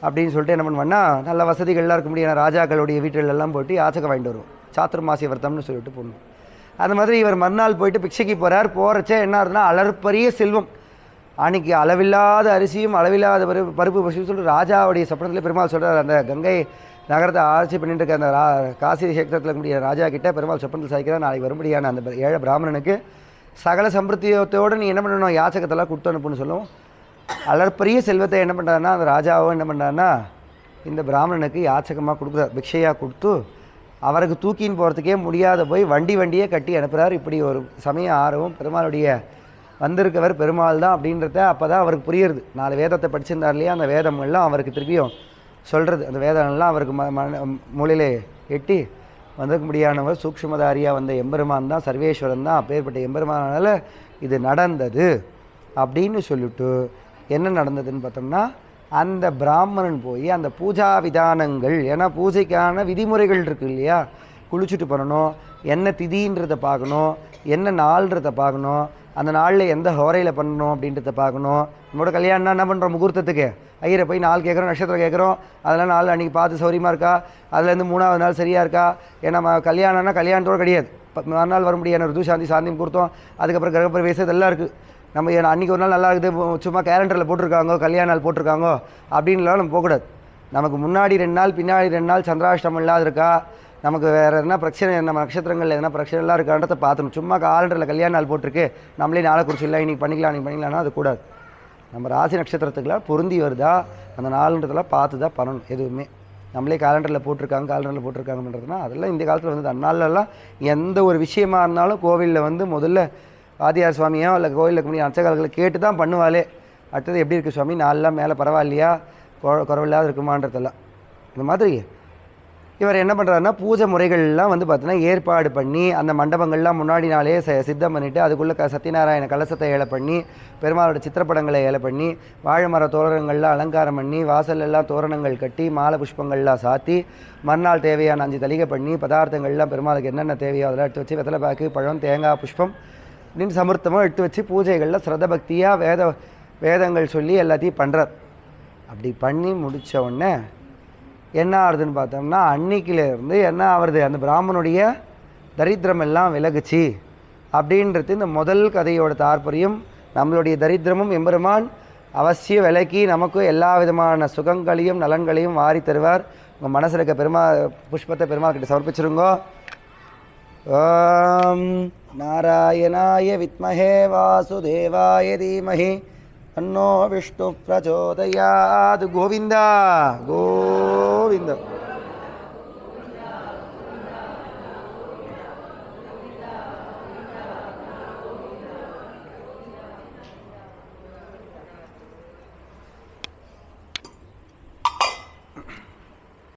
அப்படின்னு சொல்லிட்டு என்ன பண்ணுவான்னா, நல்ல வசதிகள்லாம் இருக்க முடியாது ராஜாக்களுடைய வீட்டிலெல்லாம் போயிட்டு யாச்சகம் வாங்கிட்டு வருவோம், சாத்துர்மாசி விரதம்னு சொல்லிட்டு போகணும். அந்த மாதிரி இவர் மறுநாள் போயிட்டு பிக்ஷைக்கு போகிறார். போகிறச்சே என்ன ஆகுதுன்னா, அளப்பரிய செல்வம், அன்றைக்கி அளவில்லாத அரிசியும் அளவில்லாத பருப்பு பசுன்னு சொல்லிட்டு ராஜாவுடைய சொப்பனத்தில் பெருமாள் சொல்கிறார். அந்த கங்கை நகரத்தை ஆட்சி பண்ணிட்டு இருக்க அந்த காசி சேத்திரத்தில் இருக்கக்கூடிய ராஜா கிட்டே பெருமாள் சொப்பனத்தில் சாய்க்கிறார், நாளைக்கு வரும்படியான அந்த ஏழை பிராமணனுக்கு சகல சம்பிருத்தியத்தோடு நீ என்ன பண்ணணும், யாச்சகத்தெல்லாம் கொடுத்து அனுப்புன்னு சொல்லுவோம். அளப்பரிய செல்வத்தை என்ன பண்ணுறாருன்னா, அந்த ராஜாவும் என்ன பண்ணுறாருன்னா, இந்த பிராமணனுக்கு யாச்சகமாக கொடுக்குறார், பிக்ஷையாக கொடுத்து அவருக்கு தூக்கின்னு போகிறதுக்கே முடியாத போய் வண்டியே கட்டி அனுப்புகிறார். இப்படி ஒரு சமயம் ஆர்வம் பெருமாளுடைய வந்திருக்கவர் பெருமாள் தான் அப்படின்றத அப்போ தான் அவருக்கு புரியுறது. 4 வேதத்தை படிச்சிருந்தார் இல்லையா, அந்த வேதங்கள்லாம் அவருக்கு திருப்பியும் சொல்கிறது. அந்த வேதங்கள்லாம் அவருக்கு மூலையிலே எட்டி வந்திருக்க முடியாதவர் சூக்ஷ்மதாரியாக வந்த எம்பெருமான் தான், சர்வேஸ்வரன் தான். அப்பேற்பட்ட எம்பெருமானால இது நடந்தது அப்படின்னு சொல்லிட்டு என்ன நடந்ததுன்னு பார்த்தோம்னா, அந்த பிராமணன் போய் அந்த பூஜா விதானங்கள், ஏன்னா பூஜைக்கான விதிமுறைகள் இருக்குது இல்லையா, குளிச்சுட்டு பண்ணணும், என்ன திதின்றதை பார்க்கணும், என்ன நாள்ன்றதை பார்க்கணும், அந்த நாளில் எந்த ஹோரையில் பண்ணணும் அப்படின்றத பார்க்கணும். நம்மளோட கல்யாணம்னா என்ன பண்ணுறோம், முகூர்த்தத்துக்கு ஐயரை போய் நாள் கேட்குறோம், நட்சத்திரம் கேட்குறோம், அதெல்லாம் நாள் அன்றைக்கி பார்த்து சௌரியமாக இருக்கா, அதுலேருந்து 3ஆவது நாள் சரியாக இருக்கா. ஏன்னா கல்யாணம்னா கல்யாணத்தோடு கிடையாது, மறுநாள் வர முடியாது, ருது சாந்தி சாந்தி முகூர்த்தம், அதுக்கப்புறம் கிரகப்பிரவேசம் இதெல்லாம் இருக்குது. நம்ம அன்றைக்கி ஒரு நாள் நல்லா இருக்குது, சும்மா கேலண்டரில் போட்டிருக்காங்க, கல்யாண நாள் போட்டிருக்காங்க அப்படின்லாம் நம்ம போகக்கூடாது. நமக்கு முன்னாடி 2 நாள் பின்னாடி 2 நாள் சந்திராஷ்டமம் இல்லாத இருக்கா, நமக்கு வேறு எதனா பிரச்சனை, நம்ம நட்சத்திரங்கள் எதனா பிரச்சனைலாம் இருக்கான்றதை பார்த்துணும். சும்மா காலண்டரில் கல்யாண நாள் போட்டிருக்கு, நம்மளே நாளை குறிச்சு இல்லை இன்றைக்கி பண்ணிக்கலாம்னா அது கூடாது. நம்ம ராசி நட்சத்திரத்துக்கெல்லாம் பொருந்தி வருதா அந்த நாளுன்றதெல்லாம் பார்த்து தான் பண்ணணும். எதுவுமே நம்மளே காலண்டரில் போட்டிருக்காங்கன்றதுனா அதெல்லாம் இந்த காலத்தில் வந்து அந்நாளெல்லாம் எந்த ஒரு விஷயமா இருந்தாலும் கோவிலில் முதல்ல ஆதியார் சுவாமியோ இல்லை கோவிலில் இருக்கக்கூடிய அர்ச்சகர்களை கேட்டு தான் பண்ணுவாளே. அடுத்தது எப்படி இருக்குது சுவாமி, நாளெலாம் மேலே பரவாயில்லையா, குறவில்லாத இருக்குமான்றதெல்லாம். இந்த மாதிரி இவர் என்ன பண்ணுறாருன்னா, பூஜை முறைகள்லாம் பார்த்தீங்கன்னா ஏற்பாடு பண்ணி அந்த மண்டபங்கள்லாம் முன்னாடி நாளே சித்தம் பண்ணிவிட்டு அதுக்குள்ளே சத்யநாராயண கலசத்தை ஏழை பண்ணி பெருமாளோட சித்திரப்படங்களை ஏழை பண்ணி வாழை மர தோரணங்கள்லாம் அலங்காரம் பண்ணி வாசலெல்லாம் தோரணங்கள் கட்டி மாலை புஷ்பங்கள்லாம் சாத்தி மறுநாள் தேவையான 5 தலிகை பண்ணி பதார்த்தங்கள்லாம் பெருமாளுக்கு என்னென்ன தேவையோ அதெல்லாம் எடுத்து வச்சு வெத்தலை பாக்கு பழம் தேங்காய் புஷ்பம் அப்படின்னு சமர்த்தமாக எடுத்து வச்சு பூஜைகளில் ஸ்ரத்த பக்தியாக வேதங்கள் சொல்லி எல்லாத்தையும் பண்ணுறார். அப்படி பண்ணி முடித்த உடனே என்ன ஆகுதுன்னு பார்த்தோம்னா, அன்னைக்கிலேருந்து என்ன ஆகுறது, அந்த பிராமணனுடைய தரித்திரம் எல்லாம் விலகுச்சு அப்படின்றது இந்த முதல் கதையோட தாற்பயம். நம்மளுடைய தரித்திரமும் எம்பெருமான் அவசியம் விலக்கி நமக்கு எல்லா விதமான சுகங்களையும் நலன்களையும் வாரி தருவார். உங்கள் மனசில் இருக்க புஷ்பத்தை பெருமாள் கிட்ட சமர்ப்பிச்சிருங்கோ. ஓம் நாராயணாய வித்மஹே வாசுதேவாய தீமஹி தன்னோ விஷ்ணு பிரச்சோதயாத். கோவிந்தா கோவிந்தா.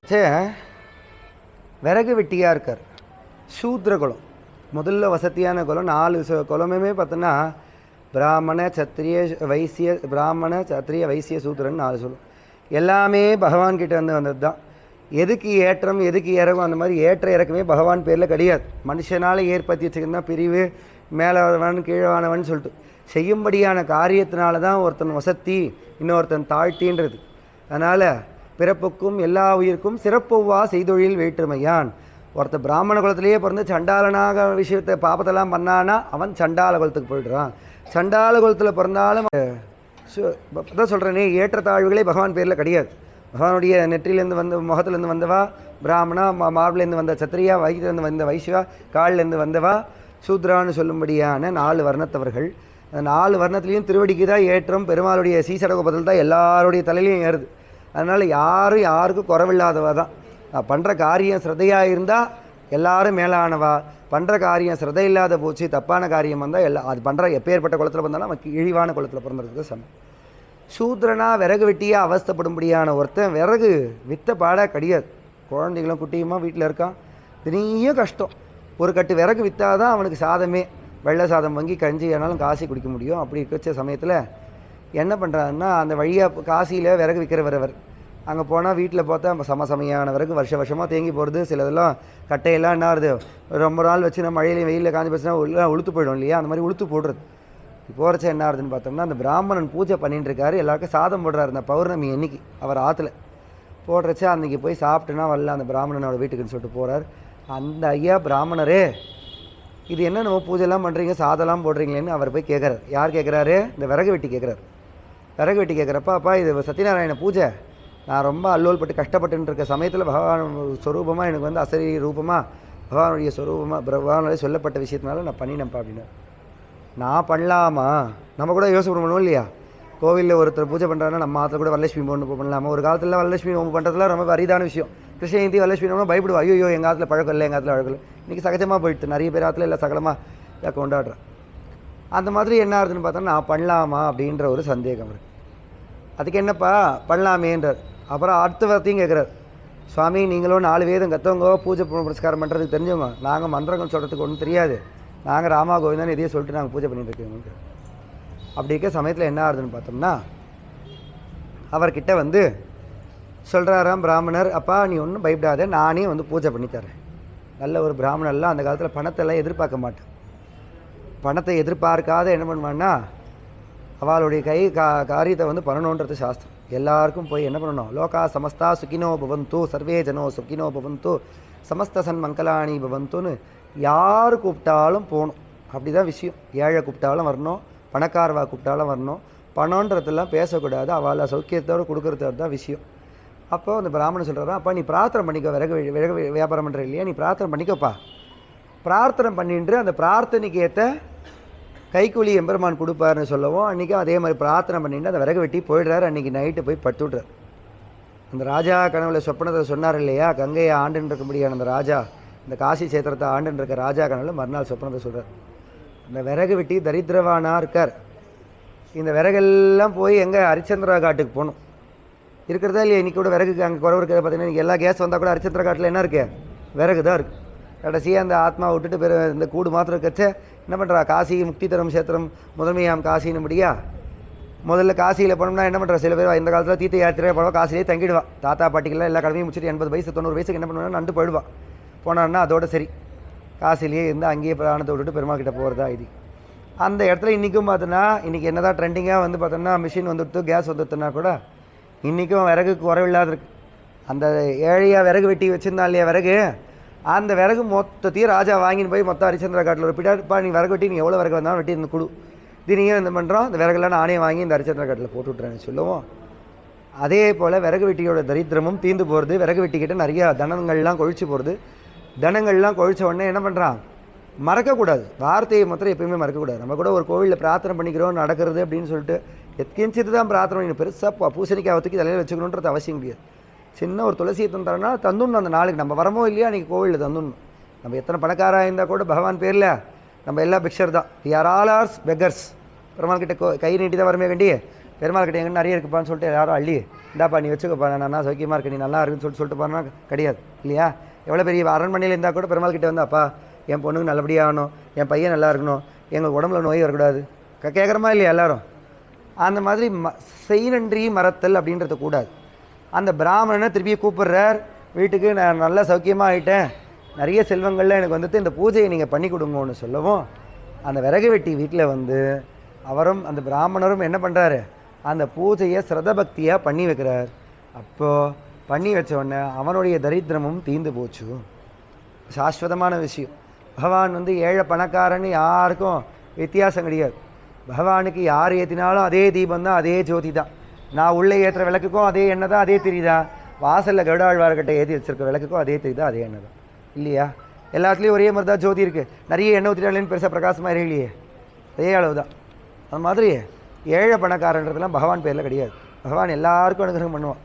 சே விறகு வெட்டியாக இருக்கார். சூத்ர குலம் முதல்ல வசதியான குலம். 4 குலமே பார்த்தோன்னா பிராமண சத்திரிய வைசிய, பிராமண சத்திரிய வைசிய சூத்திரன் 4 சொல்லும். எல்லாமே பகவான் கிட்ட வந்தது தான். எதுக்கு ஏற்றம் எதுக்கு இறக்கும், அந்த மாதிரி ஏற்ற இறக்கமே பகவான் பேரில் கிடையாது. மனுஷனால் ஏற்படுத்தி வச்சுக்கிட்டு தான் பிரிவு, மேலவன் கீழவானவன் சொல்லிட்டு செய்யும்படியான காரியத்தினால தான் ஒருத்தன் வசத்தி இன்னொருத்தன் தாழ்த்தின்றது. அதனால் பிறப்புக்கும் எல்லா உயிருக்கும் சிறப்புவா செய்தொழில் வேற்றுமையான். ஒருத்தர் பிராமண குலத்திலேயே பிறந்து சண்டாளனாக விஷயத்தை பாப்பத்தெல்லாம் பண்ணானா அவன் சண்டால குலத்துக்கு போய்டுறான். சண்டால குலத்தில் பிறந்தாலும் தான் சொல்கிறேனே, ஏற்றத்தாழ்வுகளே பகவான் பேரில் கிடையாது. பகவானுடைய நெற்றிலேருந்து வந்த முகத்துலேருந்து வந்தவா பிராமணா, மார்பிலேருந்து வந்த சத்திரியா, வயிற்றுலேருந்து வந்த வைசியா, காலிலேருந்து வந்தவா சூத்ரான்னு சொல்லும்படியான 4 வர்ணத்தவர்கள். அந்த 4 வர்ணத்துலேயும் திருவடிக்கு தான் ஏற்றம். பெருமாளுடைய சீசடகோபத்தில் தான் எல்லாருடைய தலையிலையும் ஏறுது. அதனால் யாருக்கும் குறவில்லாதவா தான். பண்ணுற காரியம் ஸ்ரத்தையாக இருந்தால் எல்லாரும் மேலானவா. பண்ணுற காரியம் ஸ்ரத்தை இல்லாத போச்சு, தப்பான காரியம் வந்தால் அது பண்ணுற எப்பேற்பட்ட குளத்தில் வந்தாலும் அவன் இழிவான குளத்தில் பிறந்ததுக்கு சமம். சூத்ரனா விறகு வெட்டியாக அவஸ்தப்படும்படியான ஒருத்தன் விறகு வித்த பாடாக கிடையாது. குழந்தைகளும் குட்டியுமா வீட்டில் இருக்கான், தினையும் கஷ்டம். ஒரு கட்டு விறகு விற்றாதான் அவனுக்கு சாதமே. வெள்ளை சாதம் வாங்கி கஞ்சி ஆனாலும் காசி குடிக்க முடியும். அப்படி வச்ச சமயத்தில் என்ன பண்ணுறாருன்னா, அந்த வழியாக காசியில் விறகு விற்கிறவர் அங்கே போனால் வீட்டில் பார்த்தா சமசமையான விறகு வருஷமாக தேங்கி போகிறது. சிலதெல்லாம் கட்டையெல்லாம் என்ன ஆகுது, ரொம்ப நாள் வச்சு நம்ம மழையிலையும் வெயிலில் காஞ்சி பேசினா உளுத்து போயிடும் இல்லையா, அந்த மாதிரி உளுத்து போடுறது. போகிறச்ச என்ன ஆகுதுன்னு பார்த்தோம்னா, அந்த பிராமணன் பூஜை பண்ணிட்டு இருக்காரு, எல்லாருக்கும் சாதம் போடுறாரு. அந்த பௌர்ணமி அன்னைக்கு அவர் ஆற்றுல போடுறச்ச அன்றைக்கி போய் சாப்பிட்டுனா வரல அந்த பிராமணனோட வீட்டுக்குன்னு சொல்லிட்டு போகிறார். அந்த ஐயா பிராமணரே, இது என்ன நம்ம பூஜைலாம் பண்ணுறீங்க, சாதம்லாம் போடுறீங்களேன்னு அவர் போய் கேட்குறாரு. யார் கேட்குறாரு? இந்த விறகு வெட்டி கேட்குறாரு. விறகு வெட்டி கேட்குறப்ப, அப்பா இது சத்யநாராயண பூஜை, நான் ரொம்ப அல்லோல் பட்டு கஷ்டப்பட்டுன்னு இருக்க சமயத்தில் பகவான் ஸ்வரூபமாக எனக்கு வந்து அசரி ரூபமாக பகவானுடைய ஸ்வரூபமாக பகவானுடைய சொல்லப்பட்ட விஷயத்தினால நான் பண்ணினேன்ப்பா அப்படின்னு. நான் பண்ணலாமா? நம்ம கூட யோசனை பண்ணுவோம் இல்லையா, கோவிலில் ஒருத்தர் பூஜை பண்ணுறாங்கன்னா நம்ம ஆற்றுல கூட வரலட்சுமி ஒன்று பண்ணலாமா? ஒரு காலத்தில் வரலட்சுமி ஹோமம் பண்ணுறதுலாம் ரொம்ப அரிதான விஷயம். கிருஷ்ண ஜெயந்தி வரலட்சுமி ஹோமம் பயப்படுவா, ஐயோ எங்கள் ஆற்றுல பழக்கம் இல்லை, எங்கள் ஆற்றுல பழக்கம் இல்லை. இன்றைக்கி சகஜமாக போயிடுது, நிறைய பேர் ஆற்றுல எல்லாம் சகலமாக கொண்டாடுறேன். அந்த மாதிரி என்ன ஆகுதுன்னு பார்த்தா, நான் பண்ணலாமா அப்படின்ற ஒரு சந்தேகம் இருக்குது. அதுக்கு என்னப்பா பண்ணலாமேன்றார். அப்புறம் அடுத்த வார்த்தையும் கேட்குறாரு, சுவாமி நீங்களும் 4 வேதம் கற்றவங்க, பூஜை புரஸ்காரம் பண்ணுறதுக்கு தெரிஞ்சவங்க, நாங்கள் மந்திரங்கள் சொல்கிறதுக்கு ஒன்றும் தெரியாது, நாங்கள் ராமா கோவிந்தான் இதையே சொல்லிட்டு நாங்கள் பூஜை பண்ணிட்டு இருக்கோம். அப்படி இருக்க சமயத்தில் என்ன ஆகுதுன்னு பார்த்தோம்னா, அவர்கிட்ட வந்து சொல்கிறாராம் பிராமணர், அப்பா நீ ஒன்றும் பயப்படாத, நானே வந்து பூஜை பண்ணித்தரேன். நல்ல ஒரு பிராமணர்லாம் அந்த காலத்தில் பணத்தெல்லாம் எதிர்பார்க்க மாட்டேன். பணத்தை எதிர்பார்க்காத என்ன பண்ணுவான்னா, அவளுடைய காரியத்தை வந்து பண்ணணுன்றது சாஸ்திரம். எல்லாருக்கும் போய் என்ன பண்ணணும், லோகா சமஸ்தா சுகினோ பவந்து, சர்வே ஜனோ சுகினோ பவந்து, சமஸ்த சன் மங்களானி பவந்துன்னு யார் கூப்பிட்டாலும் போகணும். அப்படி தான் விஷயம். ஏழை கூப்பிட்டாலும் வரணும், பணக்காரவா கூப்பிட்டாலும் வரணும். பணன்றதெல்லாம் பேசக்கூடாது, அவளை சௌக்கியத்தோடு கொடுக்குறது தான் விஷயம். அப்போ அந்த பிராமணன் சொல்கிறான், அப்பா நீ பிரார்த்தனை பண்ணிக்கோ, விறகு வியாபாரம் பண்ணுற இல்லையா, நீ பிரார்த்தனை பண்ணிக்கோப்பா. பிரார்த்தனை பண்ணிட்டு அந்த பிரார்த்தனைக்கு ஏற்ற கைக்கூலி எம்பெருமான் கொடுப்பாருன்னு சொல்லவும், அன்றைக்கும் அதே மாதிரி பிரார்த்தனை பண்ணிட்டு அந்த விறகு வெட்டி போயிடுறாரு. அன்றைக்கி நைட்டு போய் படுத்து விட்றாரு. அந்த ராஜா கனவுல சொப்பனத்தை சொன்னார் இல்லையா, கங்கையை ஆண்டுன்னு இருக்கும்படியான அந்த ராஜா, இந்த காசி சேத்திரத்தை ஆண்டுன்னு இருக்க ராஜா கனவுல மறுநாள் சொப்பனத்தை சொல்கிறார். இந்த விறகு வெட்டி தரித்திரவானாக இருக்கார். இந்த விறகெல்லாம் போய் எங்கே ஹரிச்சந்திரா காட்டுக்கு போகணும். இருக்கிறதா இல்லையா, இன்றைக்கி கூட விறகுக்கு அங்கே குறவு இருக்கிறத பார்த்தீங்கன்னா, இன்றைக்கி எல்லா கேஸ் வந்தால் கூட ஹரிச்சந்திரா காட்டில் என்ன இருக்குது, விறகு தான் இருக்குது. கடைசியாக அந்த ஆத்மா விட்டுட்டு இந்த கூடு மாத்திரம் இருக்கச்ச என்ன பண்ணுறா, காசி முக்தி தரும் சேத்திரம் முதன்மையாம் காசின்னுபடியா. முதல்ல காசியில் போனோம்னா என்ன பண்ணுறா, சில பேர் இந்த காலத்தில் தீர்த்த யாத்திரை போடுவா, காசிலேயே தங்கிடுவா. தாத்தா பாட்டிக்கெல்லாம் எல்லா கடமையும் முடிச்சுட்டு 80 வயசு 90 வயசுக்கு என்ன பண்ணுவாங்கன்னா நண்டு போயிடுவான். போனான்னா அதோட சரி, காசிலேயே இருந்து அங்கேயே பிராணத்தை விட்டுட்டு பெருமாள் கிட்ட போகிறதா இது. அந்த இடத்துல இன்றைக்கும் பார்த்தோன்னா, இன்றைக்கி என்ன தான் ட்ரெண்டிங்காக வந்து பார்த்தோன்னா மிஷின் வந்துடுத்து, கேஸ் வந்துடுத்துனா கூட இன்றைக்கும் விறகுக்கு குறைவில்லாத இருக்குது. அந்த ஏழையாக விறகு வெட்டி வச்சுருந்தா இல்லையா விறகு, அந்த விறகு மொத்தத்தையும் ராஜா வாங்கின்னு போய் மொத்தம் ஹரிச்சந்திரா காட்டில் ஒரு பிடாப்பா, நீ விறகு வெட்டி நீ எவ்வளோ விறகு வந்தாலும் வெட்டி இந்த கொடு, இது நீங்கள் என்ன பண்ணுறோம், இந்த விறகுலாம் நானே வாங்கி இந்த ஹரிச்சந்திரா காட்டில் போட்டு விட்றேன்னு சொல்லுவோம். அதே போல் விறகு வெட்டியோட தரித்திரமும் தீர்ந்து போகிறது. விறகு வெட்டிக்கிட்ட நிறையா தனங்கள்லாம் கொழிச்சு போகிறது. தனங்கள்லாம் கொழிச்ச உடனே என்ன பண்ணுறான், மறக்கக்கூடாது, வார்த்தையை மாத்திரம் எப்பயுமே மறக்கக்கூடாது. நம்ம கூட ஒரு கோவிலில் பிரார்த்தனை பண்ணிக்கிறோம் நடக்கிறது அப்படின்னு சொல்லிட்டு எத்கிஞ்சிட்டு தான் பிரார்த்தனை பண்ணிக்கணும். பெருசாக பூசணிக்காய் தூக்கி தலையில் வச்சுக்கணுன்றது அவசியம் கிடையாது. சின்ன ஒரு துளசியை தந்தோம்னா தந்துடணும். அந்த நாளைக்கு நம்ம வரமோ இல்லையா அன்றைக்கி கோவிலில் தந்துடணும். நம்ம எத்தனை பணக்காராக இருந்தால் கூட பகவான் பேரில் நம்ம எல்லா பிக்சர் தான். வி ஆர் ஆல் ஆர்ஸ் பெக்கர்ஸ். பெருமாள் கிட்ட கை நீட்டி தான் வரமே கண்டி பெருமாள் கிட்ட எங்கே நிறைய இருக்குப்பான்னு சொல்லிட்டு யாரும் அள்ளி இந்தாப்பா நீ வச்சுக்கப்பா நான் சௌக்கியமாக இருக்கு நீ நல்லா இருக்குன்னு சொல்லிட்டு பாருன்னா கிடையாது இல்லையா. எவ்வளோ பெரிய அரண்மனையில் இருந்தால் கூட பெருமாள் கிட்ட வந்து அப்பா என் பொண்ணுக்கு நல்லபடியாக ஆகணும், என் பையன் நல்லா இருக்கணும், எங்கள் உடம்புல நோய் வரக்கூடாது கேட்குறமா இல்லையா எல்லாரும். அந்த மாதிரி செய் நன்றி மறத்தல் அப்படின்றது கூடாது. அந்த பிராமணனை திருப்பி கூப்பிட்றார் வீட்டுக்கு, நான் நல்லா சௌக்கியமாக ஆகிட்டேன், நிறைய செல்வங்களில் எனக்கு வந்துட்டு இந்த பூஜையை நீங்கள் பண்ணி கொடுங்கன்னு சொல்லவும் அந்த விறகு வெட்டி வீட்டில் வந்து அவரும் அந்த பிராமணரும் என்ன பண்ணுறாரு, அந்த பூஜையை சிரதபக்தியாக பண்ணி வைக்கிறார். அப்போது பண்ணி வச்ச உடனே அவனுடைய தரித்திரமும் தீர்ந்து போச்சு. சாஸ்வதமான விஷயம். பகவான் வந்து ஏழை பணக்காரன்னு யாருக்கும் வித்தியாசம் கிடையாது. பகவானுக்கு யார் ஏற்றினாலும் அதே தீபம் தான், அதே ஜோதி தான். நான் உள்ளே ஏற்றுற விளக்குக்கும் அதே எண்ணெய் தான், அதே தெரியுதா. வாசலில் கருடாழ்வார்கிட்ட ஏற்றி வச்சிருக்கிற விளக்குக்கும் அதே தெரியுதா, அதே எண்ணெய் தான் இல்லையா. எல்லாத்துலேயும் ஒரே மாதிரி தான் ஜோதி இருக்குது. நிறைய எண்ணெய் ஊற்றினாலேன்னு பெருசாக பிரகாசமாக இல்லையே, அதே அளவு தான். அது மாதிரி ஏழை பணக்காரன்றதுலாம் பகவான் பேரில் கிடையாது. பகவான் எல்லாருக்கும் அனுகிரகம் பண்ணுவான்.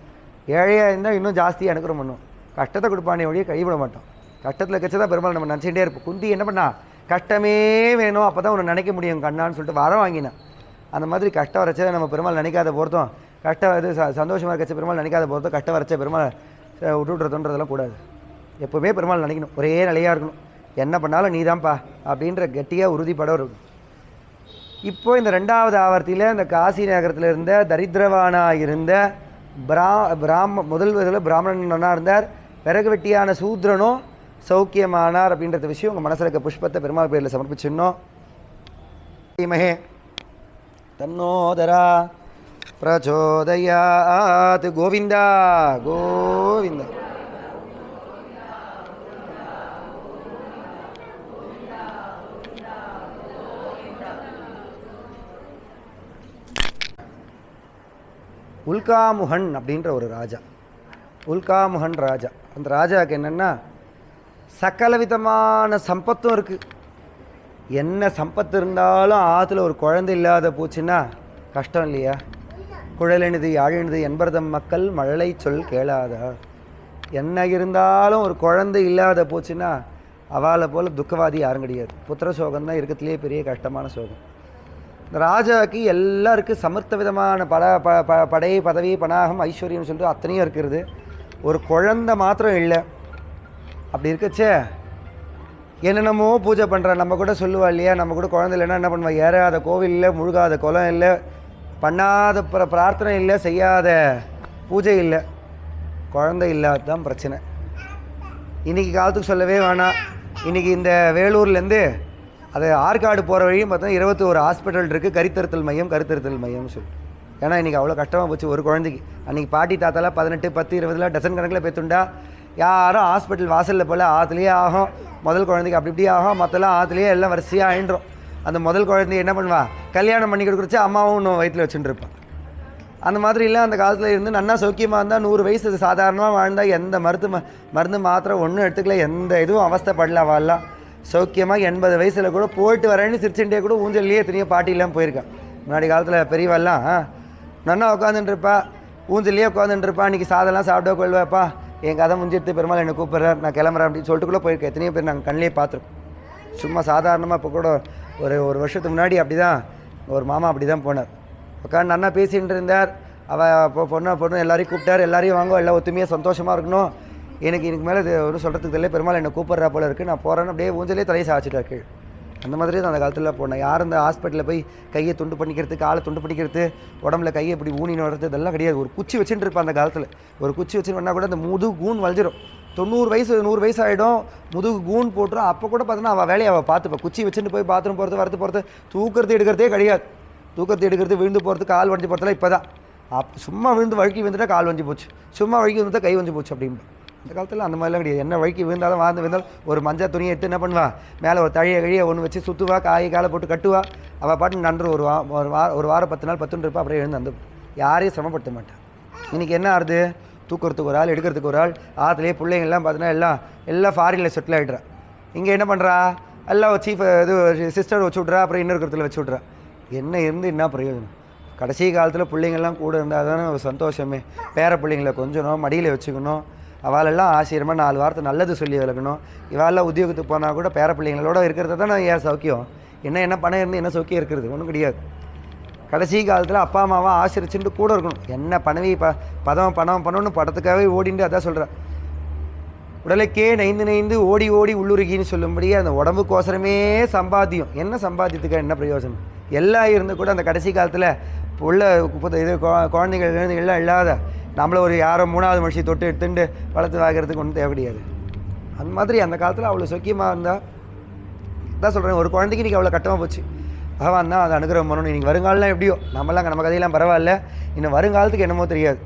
ஏழையாக இருந்தால் இன்னும் ஜாஸ்தியாக அனுகிரகம் பண்ணுவோம். கஷ்டத்தை கொடுப்பானே ஒழிய கைவிட மாட்டோம். கஷ்டத்தில் கச்சதான் பெருமாள் நம்ம நினச்சிட்டே இருப்போம். குந்தி என்ன பண்ணா, கஷ்டமே வேணும் அப்போ தான் உன்னை நினைக்க முடியும் கண்ணான்னு சொல்லிட்டு வரம் வாங்கினான். அந்த மாதிரி கஷ்டம் வரைச்சதை நம்ம பெருமாள் நினைக்காத பொறுத்தோம், கஷ்டம் இது சந்தோஷமாக இருக்கச்ச பெருமாள் நினைக்காத பொறுத்தோம், கஷ்டம் வரைச்ச பெருமாள் விட்டுவிட்றதுன்றதெல்லாம் கூடாது. எப்போவுமே பெருமாள் நினைக்கணும், ஒரே நிலையாக இருக்கணும். என்ன பண்ணாலும் நீ தான்ப்பா அப்படின்ற கெட்டியாக உறுதிப்பட இருக்கும். இப்போ இந்த 2வது ஆவர்த்தியில் இந்த காசி நகரத்தில் இருந்த தரித்திரவானாக இருந்த முதல் இதில் பிராமணனாக இருந்தார். விறகு வெட்டியான சூத்ரனும் சௌக்கியமானார் அப்படின்ற விஷயம் உங்கள் மனசில் இருக்க புஷ்பத்தை பெருமாள் பேரில் சமர்ப்பிச்சிடணும். மகே தன்னோதரா பிரச்சோதயாத். கோவிந்தா கோவிந்தா. உல்காமுகன் அப்படின்ற ஒரு ராஜா, உல்காமுகன் ராஜா. அந்த ராஜாவுக்கு என்னென்னா சகல விதமான சம்பத்தும் இருக்குது. என்ன சம்பத்து இருந்தாலும் ஆற்றுல ஒரு குழந்தை இல்லாத போச்சுன்னா கஷ்டம் இல்லையா. குழலெனுது யாழினுது என்பர்தம் மக்கள் மழலை சொல் கேளாதா. என்ன இருந்தாலும் ஒரு குழந்தை இல்லாத போச்சுன்னா அவளை போல் துக்கவாதி யாரும் கிடையாது. புத்திர சோகம் தான் இருக்கிறதுலே பெரிய கஷ்டமான சோகம். இந்த ராஜாவுக்கு எல்லாருக்கும் சமர்த்த விதமான படை பதவி பணாகம் ஐஸ்வர்யம் சொல்லிட்டு அத்தனையும் இருக்கிறது. ஒரு குழந்தை மாத்திரம் இல்லை. அப்படி இருக்கச்சே என்னென்னமோ பூஜை பண்ணுறா. நம்ம கூட சொல்லுவா இல்லையா, நம்ம கூட குழந்தை இல்லைன்னா என்ன பண்ணுவா, ஏறாத கோவில் இல்லை, முழுகாத குளம் இல்லை, பண்ணாத பிரார்த்தனை இல்லை, செய்யாத பூஜை இல்லை. குழந்தை இல்லாத தான் பிரச்சனை. இன்றைக்கி காலத்துக்கு சொல்லவே வேணாம். இன்றைக்கி இந்த வேலூர்லேருந்து அது ஆற்காடு போகிற வழியும் பார்த்தா 21 ஹாஸ்பிட்டல் இருக்குது, கருத்தறுத்தல் மையம்னு சொல்லி. ஏன்னா இன்றைக்கி அவ்வளோ கஷ்டமாக போச்சு ஒரு குழந்தைக்கு. அன்றைக்கி பாட்டி தாத்தாலாம் 18, 10, 20 டசன் கணக்கில் பெற்றுண்டா யாரும் ஹாஸ்பிட்டல் வாசலில் போல் ஆற்றுலேயே ஆகும். முதல் குழந்தைக்கு அப்படி இப்படி ஆகும், மற்றெல்லாம் ஆற்றுலேயே எல்லாம் வரிசையாக ஆயின்றோம். அந்த முதல் குழந்தைய என்ன பண்ணுவா, கல்யாணம் பண்ணி கொடுக்குறச்சு அம்மாவும் இன்னும் வயிற்றில் வச்சுட்டு இருப்பான். அந்த மாதிரி இல்லை. அந்த காலத்தில் இருந்து நன்னா சௌக்கியமாக இருந்தால் 100 வயசு சாதாரணமாக வாழ்ந்தால் எந்த மருந்து மாத்திரை ஒன்றும் எடுத்துக்கல, எந்த இதுவும் அவஸ்தைப்படல. அவெல்லாம் சௌக்கியமாக 80 வயசில் கூட போயிட்டு வரேன்னு சிரிச்சுட்டே கூட ஊஞ்சல்லையே எத்தனையோ பாட்டிலாம் போயிருக்கான். முன்னாடி காலத்தில் பெரியவெல்லாம் நன்னா உட்காந்துட்டுருப்பா, ஊஞ்சல்லையே உட்காந்துட்டுருப்பா. இன்றைக்கி சாதெல்லாம் சாப்பிட கொள்வாப்பா, என் கதை முடிஞ்சிட்டு பெருமாள் என்னை கூப்பிட்றார், நான் கிளம்புறேன் அப்படின்னு சொல்லிட்டு கூட போயிருக்கேன். எத்தனையோ பேர் நாங்கள் கண்ணிலே பார்த்துருக்கோம். சும்மா சாதாரணமாக இப்போ கூட ஒரு வருஷத்துக்கு முன்னாடி அப்படி தான் ஒரு மாமா அப்படி தான் போனார். உட்காந்து நன்னா பேசிகிட்டு இருந்தார். அவள் பொண்ணு எல்லாரையும் கூப்பிட்டார். எல்லாரையும் வாங்க, எல்லாம் ஒத்துமையாக சந்தோஷமாக இருக்கணும். எனக்கு மேலே இது ஒரு சொல்கிறதுக்கு தெரியல, பெருமாள் என்னை கூப்பிட்றா போல இருக்குது, நான் போகிறேன்னு அப்படியே ஊஞ்சலே தலையை சாய்ச்சிட்டார் கீழே. அந்த மாதிரி தான் அந்த காலத்தில் போனேன். யார் இந்த ஹாஸ்பிட்டலில் போய் கையை துண்டு பண்ணிக்கிறது, காலை துண்டு பண்ணிக்கிறது, உடம்புல கையை இப்படி ஊனின்னு வர்றது இதெல்லாம் கிடையாது. ஒரு குச்சி வச்சுட்டு இருப்பான் அந்த காலத்தில். ஒரு குச்சி வச்சுன்னு பண்ணால் கூட அந்த முதுகு கூன் வளைஞ்சிரும். 100 வயசு ஆகிடும், முதுகு கூன் போட்டுரும். அப்போ கூட பார்த்தோன்னா அவள் வேலையை அவள் பார்த்துப்பா. குச்சி வச்சுட்டு போய் பாத்ரூம் போகிறது, வரது போகிறது, தூக்கிறது எடுக்கிறதே கிடையாது. தூக்கத்தை எடுக்கிறது, விழுந்து போகிறது, கால் வஞ்சி போகிறதுலாம் இப்போ தான். சும்மா விழுந்து வழுக்கி விழுந்துட்டால் கால் வஞ்சி போச்சு, சும்மா வழுக்கி விழுந்தால் கை வஞ்சி போச்சு அப்படின்னு. இந்த காலத்தில் அந்த மாதிரிலாம் கிடையாது. என்ன வழுக்கி விழுந்தாலும் வாழ்ந்து விழுந்தாலும் ஒரு மஞ்சள் துணியை எடுத்து என்ன பண்ணுவா, மேலே ஒரு தழியை ஒன்று வச்சு சுற்றுவா, காலை போட்டு கட்டுவா. அவள் பாட்டு நன்று ஒரு வாரம் 10 நாள் 10 இருப்பா, அப்படியே எழுந்து அந்த யாரையும் சிரமப்படுத்த மாட்டான். இன்றைக்கி என்ன ஆகுது, தூக்கிறதுக்கு ஒரு ஆள், எடுக்கிறதுக்கு ஒரு ஆள், ஆற்றுலேயே பிள்ளைங்கள்லாம் பார்த்தீங்கன்னா எல்லாம் ஃபாரினில் செட்டில் ஆகிடுறா. இங்கே என்ன பண்ணுறா, எல்லாம் சீஃப் இது சிஸ்டர் வச்சு விட்றா, அப்புறம் இன்னொருக்கிறதுல வச்சு விட்றா. என்ன இருந்து என்ன பிரயோஜனம். கடைசி காலத்தில் பிள்ளைங்கள்லாம் கூட இருந்தால் தானே ஒரு சந்தோஷமே. பேர பிள்ளைங்களை கொஞ்சணும், மடியில் வச்சுக்கணும், அவளெல்லாம் ஆச்சரியமாக 4 வாரத்தை நல்லது சொல்லி விளக்கணும். இவாளெல்லாம் உத்தியோகத்துக்கு போனால் கூட பேர பிள்ளைங்களோட இருக்கிறது தான் ஏன் சௌக்கியம். என்ன பணம் இருந்து என்ன சௌக்கியம் இருக்கிறது, ஒன்றும் கிடையாது. கடைசி காலத்தில் அப்பா அம்மாவை ஆசிரிச்சுட்டு கூட இருக்கணும். என்ன பணவி பதம் பணம் பண்ணணும்னு படத்துக்காகவே ஓடிண்டு அதான் சொல்கிறேன். உடலுக்கே நைந்து நைந்து ஓடி ஓடி உள்ளுருகின்னு சொல்லும்படியே அந்த உடம்புக்கோசரமே சம்பாத்தியம். என்ன சம்பாத்தியத்துக்கு என்ன பிரயோஜனம்? எல்லாம் இருந்து கூட அந்த கடைசி காலத்தில் உள்ள இது குழந்தைகள் எல்லாம் இல்லாத நம்மளை ஒரு யாரோ 3வது மனுஷி தொட்டு எடுத்துட்டு வளர்த்து வாங்கிறதுக்கு ஒன்றும் தேவை கிடையாது. அந்த மாதிரி அந்த காலத்தில் அவ்வளோ சொக்கியமாக இருந்தால் தான் சொல்கிறேன். ஒரு குழந்தைக்கு இன்றைக்கி அவ்வளோ கட்டமாக போச்சு. பகவான் தான் அதை அனுகிரகம் பண்ணணும். இன்றைக்கி வருங்காலம் எப்படியோ நம்மளாம் நம்ம கதையெல்லாம் பரவாயில்ல, இன்னும் வருங்காலத்துக்கு என்னமோ தெரியாது.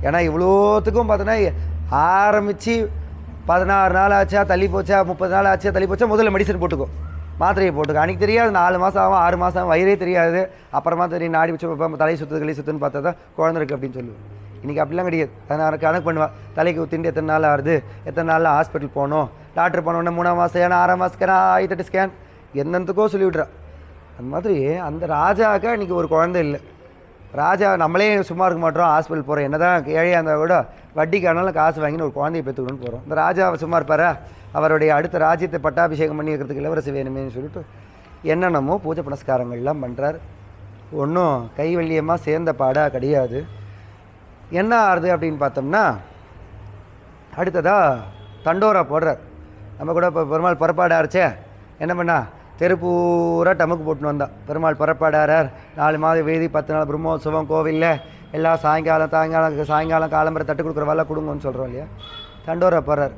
ஏன்னா இவ்வளோத்துக்கும் பார்த்தோன்னா ஆரம்பித்து 16 நாள் ஆச்சா தள்ளி போச்சா 30 நாள் ஆச்சா தள்ளி போச்சா முதல்ல மெடிசன் போட்டுக்கோ, மாத்திரையை போட்டுக்கோ. அன்றைக்கி தெரியாது 4 மாதம் ஆகும் 6 மாதம் ஆகும், வயிறே தெரியாது. அப்புறமா தெரியும் நாடி வச்சு தலை சுற்று களி சுற்றுன்னு பார்த்தா தான் குழந்தை இருக்குது அப்படின்னு சொல்லுவேன். இன்றைக்கி அப்படிலாம் கிடையாது. அதை கணக்கு பண்ணுவேன். தலைக்கு ஊற்றிட்டு எத்தனை நாள் ஆகுது, எத்தனை நாளில் ஹாஸ்பிட்டல் போகணும், டாக்டர் போனோடனே 3ஆம் மாதம் ஏன்னா 6ஆம் மாதம் ஸ்கேன் 8 ஸ்கேன் என்னத்துக்கோ சொல்லிவிட்றா. அந்த மாதிரி அந்த ராஜாவுக்கு இன்றைக்கி ஒரு குழந்தை இல்லை. ராஜா நம்மளே சும்மா இருக்க மாட்டோம், ஹாஸ்பிட்டல் போகிறோம். என்ன தான் ஏழையாக இருந்தால் கூட வட்டிக்கானாலும் காசு வாங்கின்னு ஒரு குழந்தையை பெற்றுக்கணும்னு போகிறோம். இந்த ராஜாவை சும்மா இருப்பாரா? அவருடைய அடுத்த ராஜ்யத்தை பட்டாபிஷேகம் பண்ணி வைக்கிறதுக்கு இளவரசி வேணுமேனு சொல்லிட்டு என்னென்னமோ பூஜை புனஸ்காரங்கள்லாம் பண்ணுறார். ஒன்றும் கைவல்லியமாக சேர்ந்த பாடாக கிடையாது. என்ன ஆறுது அப்படின்னு பார்த்தோம்னா, அடுத்ததாக தண்டோரா போடுறார். நம்ம கூட இப்போ பெருமாள் புறப்பாடாருச்சே என்ன பண்ணா தெருப்பூரா டமுக்கு போட்டுன்னு வந்தான். பெருமாள் புறப்பாடாரார். 4 மாத வேதி 10 நாள் பிரம்மோத்சவம் கோவிலில் எல்லாம் சாயங்காலம் காலம்பரை தட்டு கொடுக்குறவால கொடுங்கன்னு சொல்கிறோம் இல்லையா. தண்டோரா போடுறார்.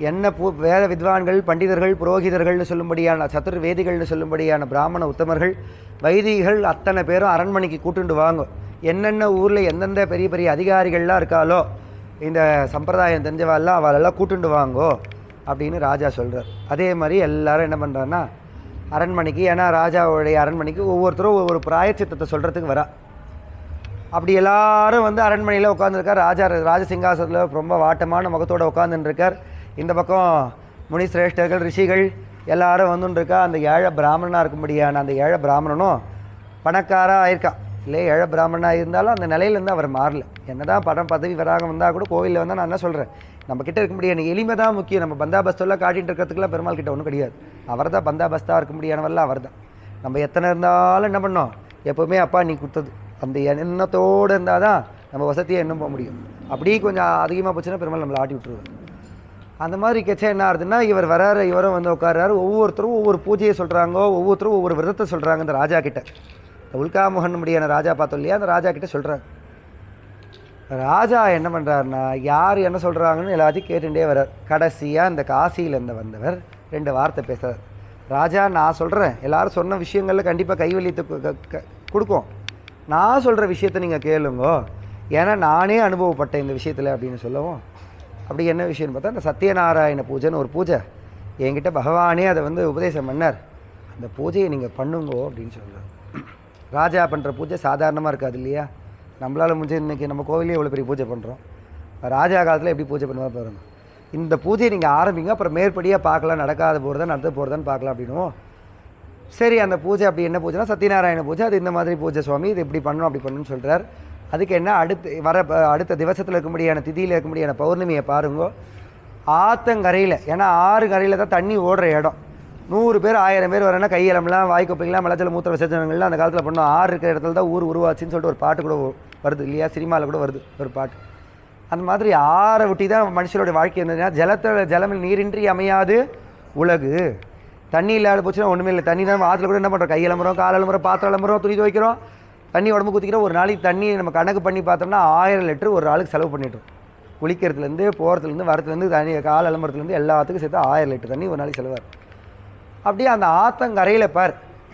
என்ன வேத வித்வான்கள் பண்டிதர்கள் புரோகிதர்கள்னு சொல்லும்படியான சதுர்வேதிகள்னு சொல்லும்படியான பிராமண உத்தமர்கள் வைதிகள் அத்தனை பேரும் அரண்மனைக்கு கூட்டுண்டு வாங்க. என்னென்ன ஊரில் எந்தெந்த பெரிய பெரிய அதிகாரிகள்லாம் இருக்காளோ இந்த சம்பிரதாயம் தெரிஞ்சவாள்லாம் அவளெல்லாம் கூட்டுண்டு வாங்கோ அப்படின்னு ராஜா சொல்கிறார். அதே மாதிரி எல்லோரும் என்ன பண்ணுறான்னா அரண்மனைக்கு, ஏன்னா ராஜாவுடைய அரண்மனைக்கு ஒவ்வொருத்தரும் ஒவ்வொரு பிராயச்சித்தத்தை சொல்கிறதுக்கு வரா. அப்படி எல்லாரும் வந்து அரண்மனையில் உட்காந்துருக்கார். ராஜசிங்காசனத்தில் ரொம்ப வாட்டமான முகத்தோடு உட்காந்துருக்கார். இந்த பக்கம் முனி சிரேஷ்டர்கள் ரிஷிகள் எல்லாரும் வந்துருக்கா. அந்த ஏழை பிராமணனாக இருக்கும்படியான அந்த ஏழை பிராமணனும் பணக்காராக ஆயிருக்கான். இல்லை ஏழை பிராமணனாக இருந்தாலும் அந்த நிலையிலேருந்து அவர் மாறல. என்ன தான் படம் பதவி வராங்க வந்தால் கூட கோவிலில் வந்தால் நான் என்ன சொல்கிறேன், நம்மக்கிட்ட இருக்க முடியாது. எளிமை தான் முக்கியம். நம்ம பந்தாபஸ்தெல்லாம் காட்டிகிட்டு இருக்கிறதுக்குலாம் பெருமாள் கிட்ட ஒன்றும் கிடையாது. அவர் தான் பந்தாபஸ்தாக இருக்க முடியாதவரெல்லாம் அவர் தான். நம்ம எத்தனை இருந்தாலும் என்ன பண்ணோம், எப்போவுமே அப்பா நீ கொடுத்தது அந்த எண்ணத்தோடு இருந்தால் தான் நம்ம வசதியை எண்ணம் போக முடியும். அப்படியே கொஞ்சம் அதிகமாக போச்சுன்னா பெருமாள் நம்மளை ஆட்டி விட்டுருவார். அந்த மாதிரி கெச்சா என்ன ஆகுதுன்னா, இவர் வராரு, இவரும் வந்து உட்கார்றாரு. ஒவ்வொருத்தரும் ஒவ்வொரு பூஜையை சொல்கிறாங்கோ, ஒவ்வொருத்தரும் ஒவ்வொரு விரதத்தை சொல்கிறாங்க. இந்த ராஜா கிட்ட உல்காமுகன் முடியான ராஜா பார்த்தோம் இல்லையா, அந்த ராஜா கிட்ட சொல்கிறார். ராஜா என்ன பண்ணுறாருன்னா யார் என்ன சொல்கிறாங்கன்னு எல்லாத்தையும் கேட்டுகிட்டே வர்றார். கடைசியாக இந்த காசியிலேருந்து வந்தவர் 2 வார்த்தை பேசுகிறார். ராஜா நான் சொல்கிறேன், எல்லோரும் சொன்ன விஷயங்களில் கண்டிப்பாக கைவல்லியத்தை கொடுக்கும். நான் சொல்கிற விஷயத்தை நீங்கள் கேளுங்கோ, ஏன்னா நானே அனுபவப்பட்டேன் இந்த விஷயத்தில் அப்படின்னு சொல்லவும். அப்படி என்ன விஷயம்னு பார்த்தா, இந்த சத்யநாராயண பூஜைன்னு ஒரு பூஜை என்கிட்ட பகவானே அதை வந்து உபதேசம் பண்ணார். அந்த பூஜையை நீங்கள் பண்ணுங்கோ அப்படின்னு சொல்கிறார். ராஜா பண்ணுற பூஜை சாதாரணமாக இருக்காது இல்லையா. நம்மளால் முடிஞ்ச இன்றைக்கி நம்ம கோவிலே இவ்வளோ பெரிய பூஜை பண்ணுறோம். ராஜா காலத்தில் எப்படி பூஜை பண்ணுவார் பாருங்க. இந்த பூஜையை நீங்கள் ஆரம்பிங்க, அப்புறம் மேற்படியாக பார்க்கலாம், நடக்காத போகிறதா நடத்த போகிறதான்னு பார்க்கலாம் அப்படின்னும். சரி, அந்த பூஜை அப்படி என்ன பூஜைனா சத்யநாராயண பூஜை. அது இந்த மாதிரி பூஜை சுவாமி, இது இப்படி பண்ணணும் அப்படி பண்ணணும்னு சொல்கிறார். அதுக்கு என்ன அடுத்த திவசத்தில் இருக்க முடியான திதியில் இருக்க முடியான பௌர்ணமியை பாருங்கோ. ஆத்தங்கரையில், ஏன்னா 6 கரையில் தான் தண்ணி ஓடுற இடம். 100 பேர் 1000 பேர் வரேன்னா கையெலம்லாம் வாய்க்கொப்பைங்களாம் மலச்சல மூத்திர விசர்ஜனங்கள்லாம் அந்த காலத்தில் பண்ணோம். 6 இருக்கிற இடத்துல தான் ஊர் உருவாச்சுன்னு சொல்லிட்டு ஒரு பாட்டு கூட வருது இல்லையா, சினிமாவில் கூட வருது ஒரு பாட்டு. அந்த மாதிரி 6 ஒட்டி தான் மனுஷனுடைய வாழ்க்கை இருந்ததுன்னா ஜலமில் நீரின்றி அமையாது உலகு. தண்ணி இல்லாத போச்சுன்னா ஒன்றுமே இல்லை. தண்ணி தான் ஆற்றுல கூட என்ன பண்ணுறோம், கை அலம்புறோம், கால் அலம்புறோம், பாத்திரம் அலம்புறோம், துணி துவைக்கிறோம், தண்ணி உடம்பு குத்திக்கிறோம். ஒரு நாளைக்கு தண்ணி நம்ம கணக்கு பண்ணி பார்த்தோம்னா 1000 லிட்டர் ஒரு ஆளுக்கு செலவு பண்ணிட்டோம். குளிக்கிறதுலேருந்து போகிறதுலேருந்து வரத்துலேருந்து தண்ணி கால் அலம்புறதுலேருந்து எல்லாத்துக்கும் சேர்த்து 1000 லிட்டர் தண்ணி ஒரு நாளைக்கு செலவார். அப்படியே அந்த ஆத்தங்கரையில் பார்,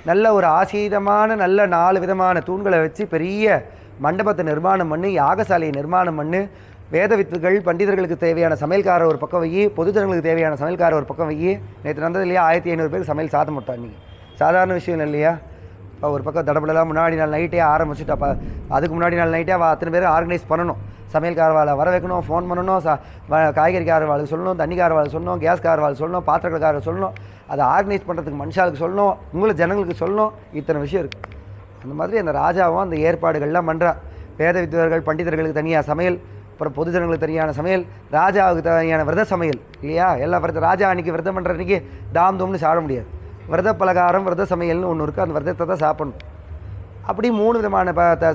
நல்ல ஒரு ஆசீதமான நல்ல 4 விதமான தூண்களை வச்சு பெரிய மண்டபத்தை நிர்மாணம் பண்ணி, யாகசாலையை நிர்மாணம் பண்ணி, வேத வித்துகள் பண்டிதர்களுக்கு தேவையான சமையல்காரர் ஒரு பக்கம் வை, பொதுஜனங்களுக்கு தேவையான சமையல்காரர் ஒரு பக்கம் வை. நேற்று நடந்தது இல்லையா, 1500 பேருக்கு சமையல் சாத்த மாட்டோம். அன்றைக்கி சாதாரண விஷயம் இல்லையா. இப்போ ஒரு பக்கம் தடப்படலாம், முன்னாடி நாள் நைட்டே ஆரம்பிச்சுட்டு, அப்போ அதுக்கு முன்னாடி நாள் நைட்டே அத்தனை பேர் ஆர்கனைஸ் பண்ணணும். சமையல்காரவாளை வர வைக்கணும், ஃபோன் பண்ணணும், காய்கறிக்காரவாளுக்கு சொல்லணும், தண்ணிக்காரவாளுக்கு சொல்லணும், கேஸ்காரவாளுக்கு சொல்லணும், பாத்திரக்காரர் சொல்லணும், அதை ஆர்கனைஸ் பண்ணுறதுக்கு மனுஷாளுக்கு சொல்லணும், உங்களை ஜனங்களுக்கு சொல்லணும். இத்தனை விஷயம் இருக்குது. அந்த மாதிரி அந்த ராஜாவும் அந்த ஏற்பாடுகள்லாம் பண்ணுறார். வேத வித்வர்கள் பண்டிதர்களுக்கு தனியாக சமையல், அப்புறம் பொதுஜனங்களுக்கு தனியான சமையல், ராஜாவுக்கு தனியான விரத சமையல் இல்லையா. எல்லா விரதம் ராஜா அன்றைக்கி விரதம் பண்ணுற அன்றைக்கி தாம் தூம்னு சாப்பிட முடியாது. விரத பலகாரம் விரத சமையல்னு ஒன்று இருக்குது. அந்த விரதத்தை தான் சாப்பிடணும். அப்படி 3 விதமான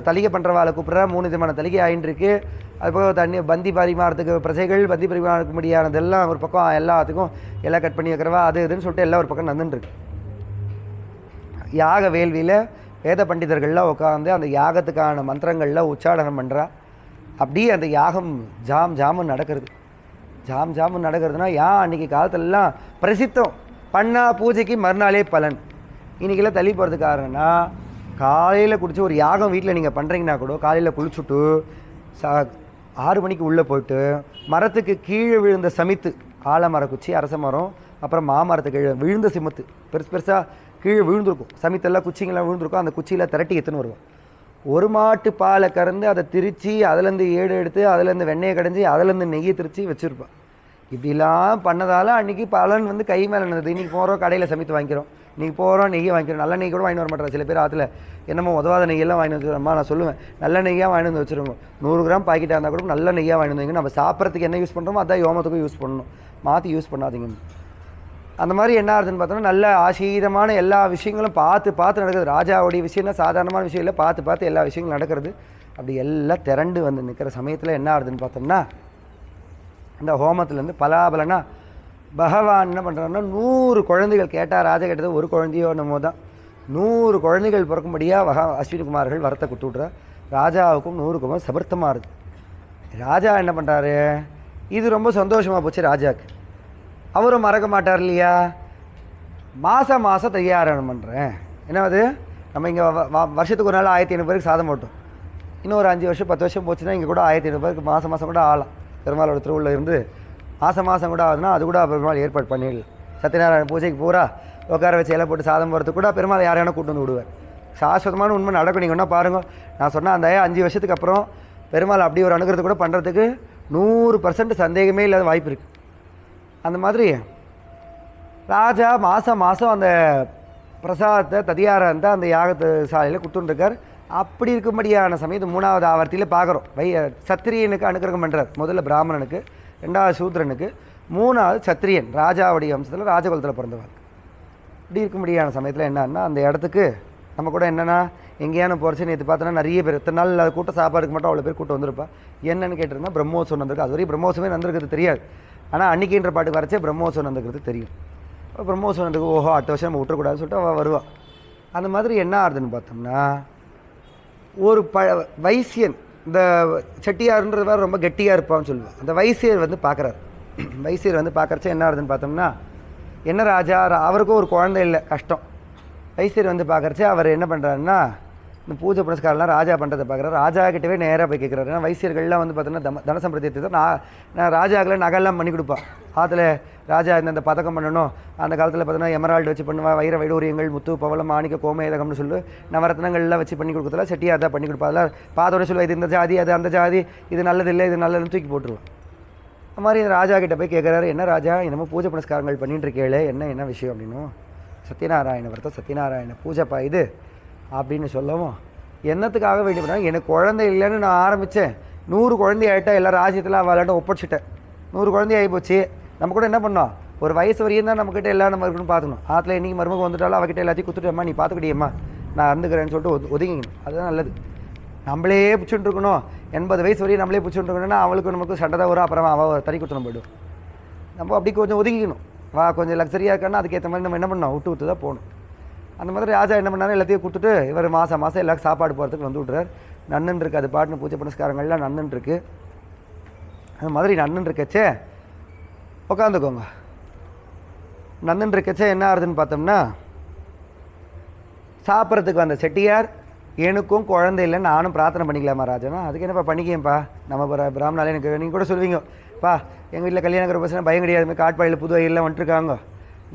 தலிகை பண்ணுறவாளை கூப்பிட்றா, 3 விதமான தலிகை ஆகிட்டு இருக்கு. அதுபோக தண்ணி பந்தி பரிமாறத்துக்கு பிரஜைகள், பந்தி பரிமாறக்க முடியாததெல்லாம் ஒரு பக்கம், எல்லாத்துக்கும் எல்லாம் கட் பண்ணி வைக்கிறவா, அது இதுன்னு சொல்லிட்டு எல்லாம் ஒரு பக்கம் நடந்துட்டுருக்கு. யாக வேள்வியில் வேத பண்டிதர்கள்லாம் உட்காந்து அந்த யாகத்துக்கான மந்திரங்களில் உச்சாடனம் பண்ணுறா. அப்படியே அந்த யாகம் ஜாமுன்னு நடக்கிறது. ஜாமுன்னு நடக்கிறதுனா அன்றைக்கி காலத்துலலாம் பிரசித்தம் பண்ணால் பூஜைக்கு மறுநாளே பலன். இன்றைக்கெல்லாம் தள்ளி போகிறது காரணம்னா, காலையில் குடிச்சு ஒரு யாகம் வீட்டில் நீங்கள் பண்ணுறீங்கன்னா கூட காலையில் குளிச்சுட்டு 6 மணிக்கு உள்ளே போய்ட்டு மரத்துக்கு கீழே விழுந்த சமித்து, ஆலமர குச்சி, அரச மரம், அப்புறம் மாமரத்துக்கு கீழே விழுந்த சிமத்து பெருசாக கீழே விழுந்திருக்கும், சமித்தெல்லாம் குச்சிங்கெல்லாம் விழுந்திருக்கும். அந்த குச்சியில் திரட்டி எடுத்துன்னு வருவோம். ஒரு மாட்டு பாலை கறந்து அதை திரித்து அதிலேருந்து ஏடு எடுத்து அதிலேருந்து வெண்ணெயை கடைஞ்சி அதிலேருந்து நெய்யை திரித்து வச்சுருப்பான். இப்படிலாம் பண்ணதால் அன்றைக்கி பலன் வந்து கை மேலே நடந்தது. இன்றைக்கி போகிறோம் கடையில் சமைத்து வாங்கிக்கிறோம், இன்றைக்கி போகிறோம் நெய்யை வாங்கிக்கிறோம். நல்ல நெய் கூட வாங்கி வர மாட்டேன். சில பேர் ஆற்றுல என்னமோ உதவாத நெய்யெல்லாம் வாங்கி வச்சுருவோம்மா. நான் சொல்லுவேன், நல்ல நெய்யாக வாங்கி வந்து வச்சுருவோம். 100 கிராம் பாக்கெட்டாக இருந்தால் கூட நல்ல நெய்யாக வாங்கி வந்தீங்க. நம்ம சாப்பிட்றதுக்கு என்ன யூஸ் பண்ணுறோமோ அதான் யோமத்துக்கும் யூஸ் பண்ணணும், மாற்றி யூஸ் பண்ணாதீங்க. அந்த மாதிரி என்ன ஆகுதுன்னு பார்த்தோம்னா, நல்ல ஆசீதமான எல்லா விஷயங்களும் பார்த்து நடக்குது. ராஜாவுடைய விஷயம்னா சாதாரணமான விஷயம் இல்லை, பார்த்து எல்லா விஷயங்களும் நடக்கிறது. அப்படி எல்லாம் திரண்டு வந்து நிற்கிற சமயத்தில் என்ன ஆகுதுன்னு பார்த்தோம்னா, இந்த ஹோமத்துலேருந்து பலாபலனா பகவான் என்ன பண்ணுறாருன்னா 100 குழந்தைகள் கேட்டால், ராஜா கேட்டது ஒரு குழந்தையோ நம்ம தான் 100 குழந்தைகள் பிறக்கும்படியாக அஸ்வினி குமார்கள் வரத்தை கொடுத்து விட்ற. ராஜாவுக்கும் 100க்கும் சபர்த்தமாக இருக்குது. ராஜா என்ன பண்ணுறாரு, இது ரொம்ப சந்தோஷமாக போச்சு ராஜாவுக்கு. அவரும் மறக்க மாட்டார் இல்லையா. மாதம் தயாரணம் பண்ணுறேன். என்னது, நம்ம இங்கே வருஷத்துக்கு ஒரு நாள் 1500 பேருக்கு சாதம் போட்டோம். இன்னும் ஒரு 5 வருஷம் 10 வருஷம் போச்சுன்னா இங்கே கூட 1500 பேருக்கு மாதம் கூட ஆகலாம். பெருமாளோட திருவுள்ள இருந்து மாதம் கூட ஆகுதுன்னா அது கூட பெருமாள் ஏற்பாடு பண்ணிடலாம். சத்யநாராயண பூஜைக்கு பூரா உட்கார வச்சு இலை போட்டு சாதம் போகிறதுக்கு கூட பெருமாள் யாரையான கூட்டு வந்து விடுவார். சாஸ்வதமான உண்மை நடக்கும். நீங்கள் ஒன்றா பாருங்கள், நான் சொன்னால் அந்த 5 வருஷத்துக்கு அப்புறம் பெருமாள் அப்படி ஒரு அனுகிரகத்தை கூட பண்ணுறதுக்கு 100% சந்தேகமே இல்லாத வாய்ப்பு இருக்குது. அந்த மாதிரி ராஜா மாதம் அந்த பிரசாதத்தை ததியாரத்தை அந்த யாகத்து சாலையில் கொடுத்துட்டுருக்கார். அப்படி இருக்கும்படியான சமயத்து 3வது ஆவர்த்தியில் பார்க்குறோம். சத்திரியனுக்கு அனுகிரகம் பண்ணுறார். முதல்ல பிராமணனுக்கு, 2வது சூத்ரனுக்கு, 3வது சத்திரியன், ராஜாவுடைய வம்சத்தில் ராஜகுலத்தில் பிறந்தவர். இப்படி இருக்கும்படியான சமயத்தில் என்னன்னா, அந்த இடத்துக்கு நம்ம கூட என்னென்னா எங்கேயான போகிறச்சு நேற்று பார்த்தோன்னா நிறைய பேர் இத்தனை நாள் இல்லாத கூட்டம், சாப்பாடுக்கு மட்டும் அவ்வளோ பேர் கூட்டம் வந்திருப்பா. என்னென்னு கேட்டிருந்தா பிரம்மோத்சவம் வந்திருக்கு. அது வரையும் பிரம்மோத்சவமே வந்திருக்கிறது தெரியாது. ஆனால் அன்றைக்கின்ற பாட்டுக்கு வரைச்சே பிரம்மோத்சவம் வந்திருக்கிறது தெரியும். பிரம்மோத்சவம் வந்துருக்கு, ஓஹோ அடுத்த வருஷம் நம்ம விட்டுறக்கூடாதுன்னு சொல்லிட்டு அவள் வருவாள். அந்த மாதிரி என்ன ஆகுதுன்னு பார்த்தோம்னா, ஒரு வைசியன், இந்த செட்டியாருன்றது வேறு ரொம்ப கெட்டியாக இருப்பான்னு சொல்லுவாள். அந்த வைசியர் வந்து பார்க்குறாரு. வைசியர் வந்து பார்க்குறச்ச என்ன ஆகுதுன்னு பார்த்தோம்னா, என்ன ராஜா, அவருக்கும் ஒரு குழந்தை இல்லை, கஷ்டம். வைசியர் வந்து பார்க்குறச்ச அவர் என்ன பண்ணுறாருன்னா, இந்த பூஜை புனஸ்காரம்லாம் ராஜா பண்ணுறதை பார்க்குறாரு. ராஜா கிட்டவே நேராக போய் கேட்குறாரு. ஏன்னா வைசியர்கள்லாம் வந்து பார்த்தோன்னா தனசம்பிரதியத்தை நான் ராஜாக்கெல்லாம் நகைலாம் பண்ணி கொடுப்பான். அதில் ராஜா இந்த பதக்கம் பண்ணணும், அந்த காலத்தில் பார்த்தோன்னா எமரால்டு வச்சு பண்ணுவாள், வைர வைடூரியங்கள், முத்து பவளம் மாணிக்க கோமேதகம்னு சொல்லி நவரத்னங்கள்லாம் வச்சு பண்ணி கொடுக்குறதுல செட்டியாக தான் பண்ணி கொடுப்பா. அதெல்லாம் பார்த்தோட சொல்லுவா, இது இந்த ஜாதி, அது அந்த ஜாதி, இது நல்லது இல்லை, இது நல்லதுன்னு தூக்கி போட்டுருவோம். அது மாதிரி ராஜா கிட்ட போய் கேட்குறாரு, என்ன ராஜா என்னமோ பூஜை புனஸ்காரங்கள் பண்ணிட்டு இருக்கேளே, என்ன விஷயம் அப்படின்னும். சத்யநாராயண விரதம், சத்யநாராயண பூஜைப்பா இது அப்படின்னு சொல்லவும், என்னத்துக்காக வேண்டி பண்ணால் எனக்கு குழந்தை இல்லைன்னு நான் ஆரம்பித்தேன். 100 குழந்தை ஆகிட்டா எல்லா ராஜ்யத்தில் விளையாட்ட ஒப்படைச்சிட்டேன். 100 குழந்தை ஆகி போச்சு. நம்ம கூட என்ன பண்ணோம், ஒரு வயசு வரையும் தான் நம்மக்கிட்ட எல்லாம் நம்ம இருக்குன்னு பார்த்துக்கணும். ஆற்றுல இன்றைக்கி மருமக வந்துட்டாலும் அவகிட்ட எல்லாத்தையும் கொடுத்துட்டேம்மா, நீ பார்த்துக்கிட்டியம்மா, நான் இருந்துக்கிறேன்னு சொல்லிட்டு ஒதுங்கிக்கணும். அதுதான் நல்லது. நம்மளே பிடிச்சுட்டு இருக்கணும், 80 வயசு வரையும் நம்மளே பிடிச்சுட்டு இருக்கணும்னா அவளுக்கு நமக்கு சண்டை தான் வரும். அப்புறம் அவள் தனி குத்தணும் போய்டும். நம்ம அப்படி கொஞ்சம் ஒதுங்கிக்கணும். கொஞ்சம் லக்ஸரியாக இருக்கான்னா அதுக்கேற்ற மாதிரி நம்ம என்ன பண்ணோம், விட்டு தான் போகணும். அந்த மாதிரி ராஜா என்ன பண்ணாரு, எல்லாத்தையும் கொடுத்துட்டு இவர் மாதம் எல்லாருக்கும் சாப்பாடு போகிறதுக்கு வந்து விட்றாரு. நன்னன் இருக்குது, அது பாட்டுன்னு பூஜை புனஸ்காரங்கள்லாம் நன்னன் இருக்குது. அது மாதிரி நன்னன் இருக்கச்சே உட்காந்துக்கோங்க. நன்னன் இருக்கச்சே என்ன ஆகுதுன்னு பார்த்தோம்னா, சாப்பிட்றதுக்கு வந்த செட்டியார், எனக்கும் குழந்தை இல்லைன்னு நானும் பிரார்த்தனை பண்ணிக்கலாமா ராஜானா, அதுக்கு என்னப்பா பண்ணிக்கேன்ப்பா, நம்ம பிராமணாலே எனக்கு நீங்கள் கூட சொல்லுவீங்கப்பா, எங்கள் வீட்டில் கல்யாணங்கிற பசங்க பயம் கிடையாது, காட்பாடியில் புது ஐயர்லாம் வந்துட்டுருக்காங்க,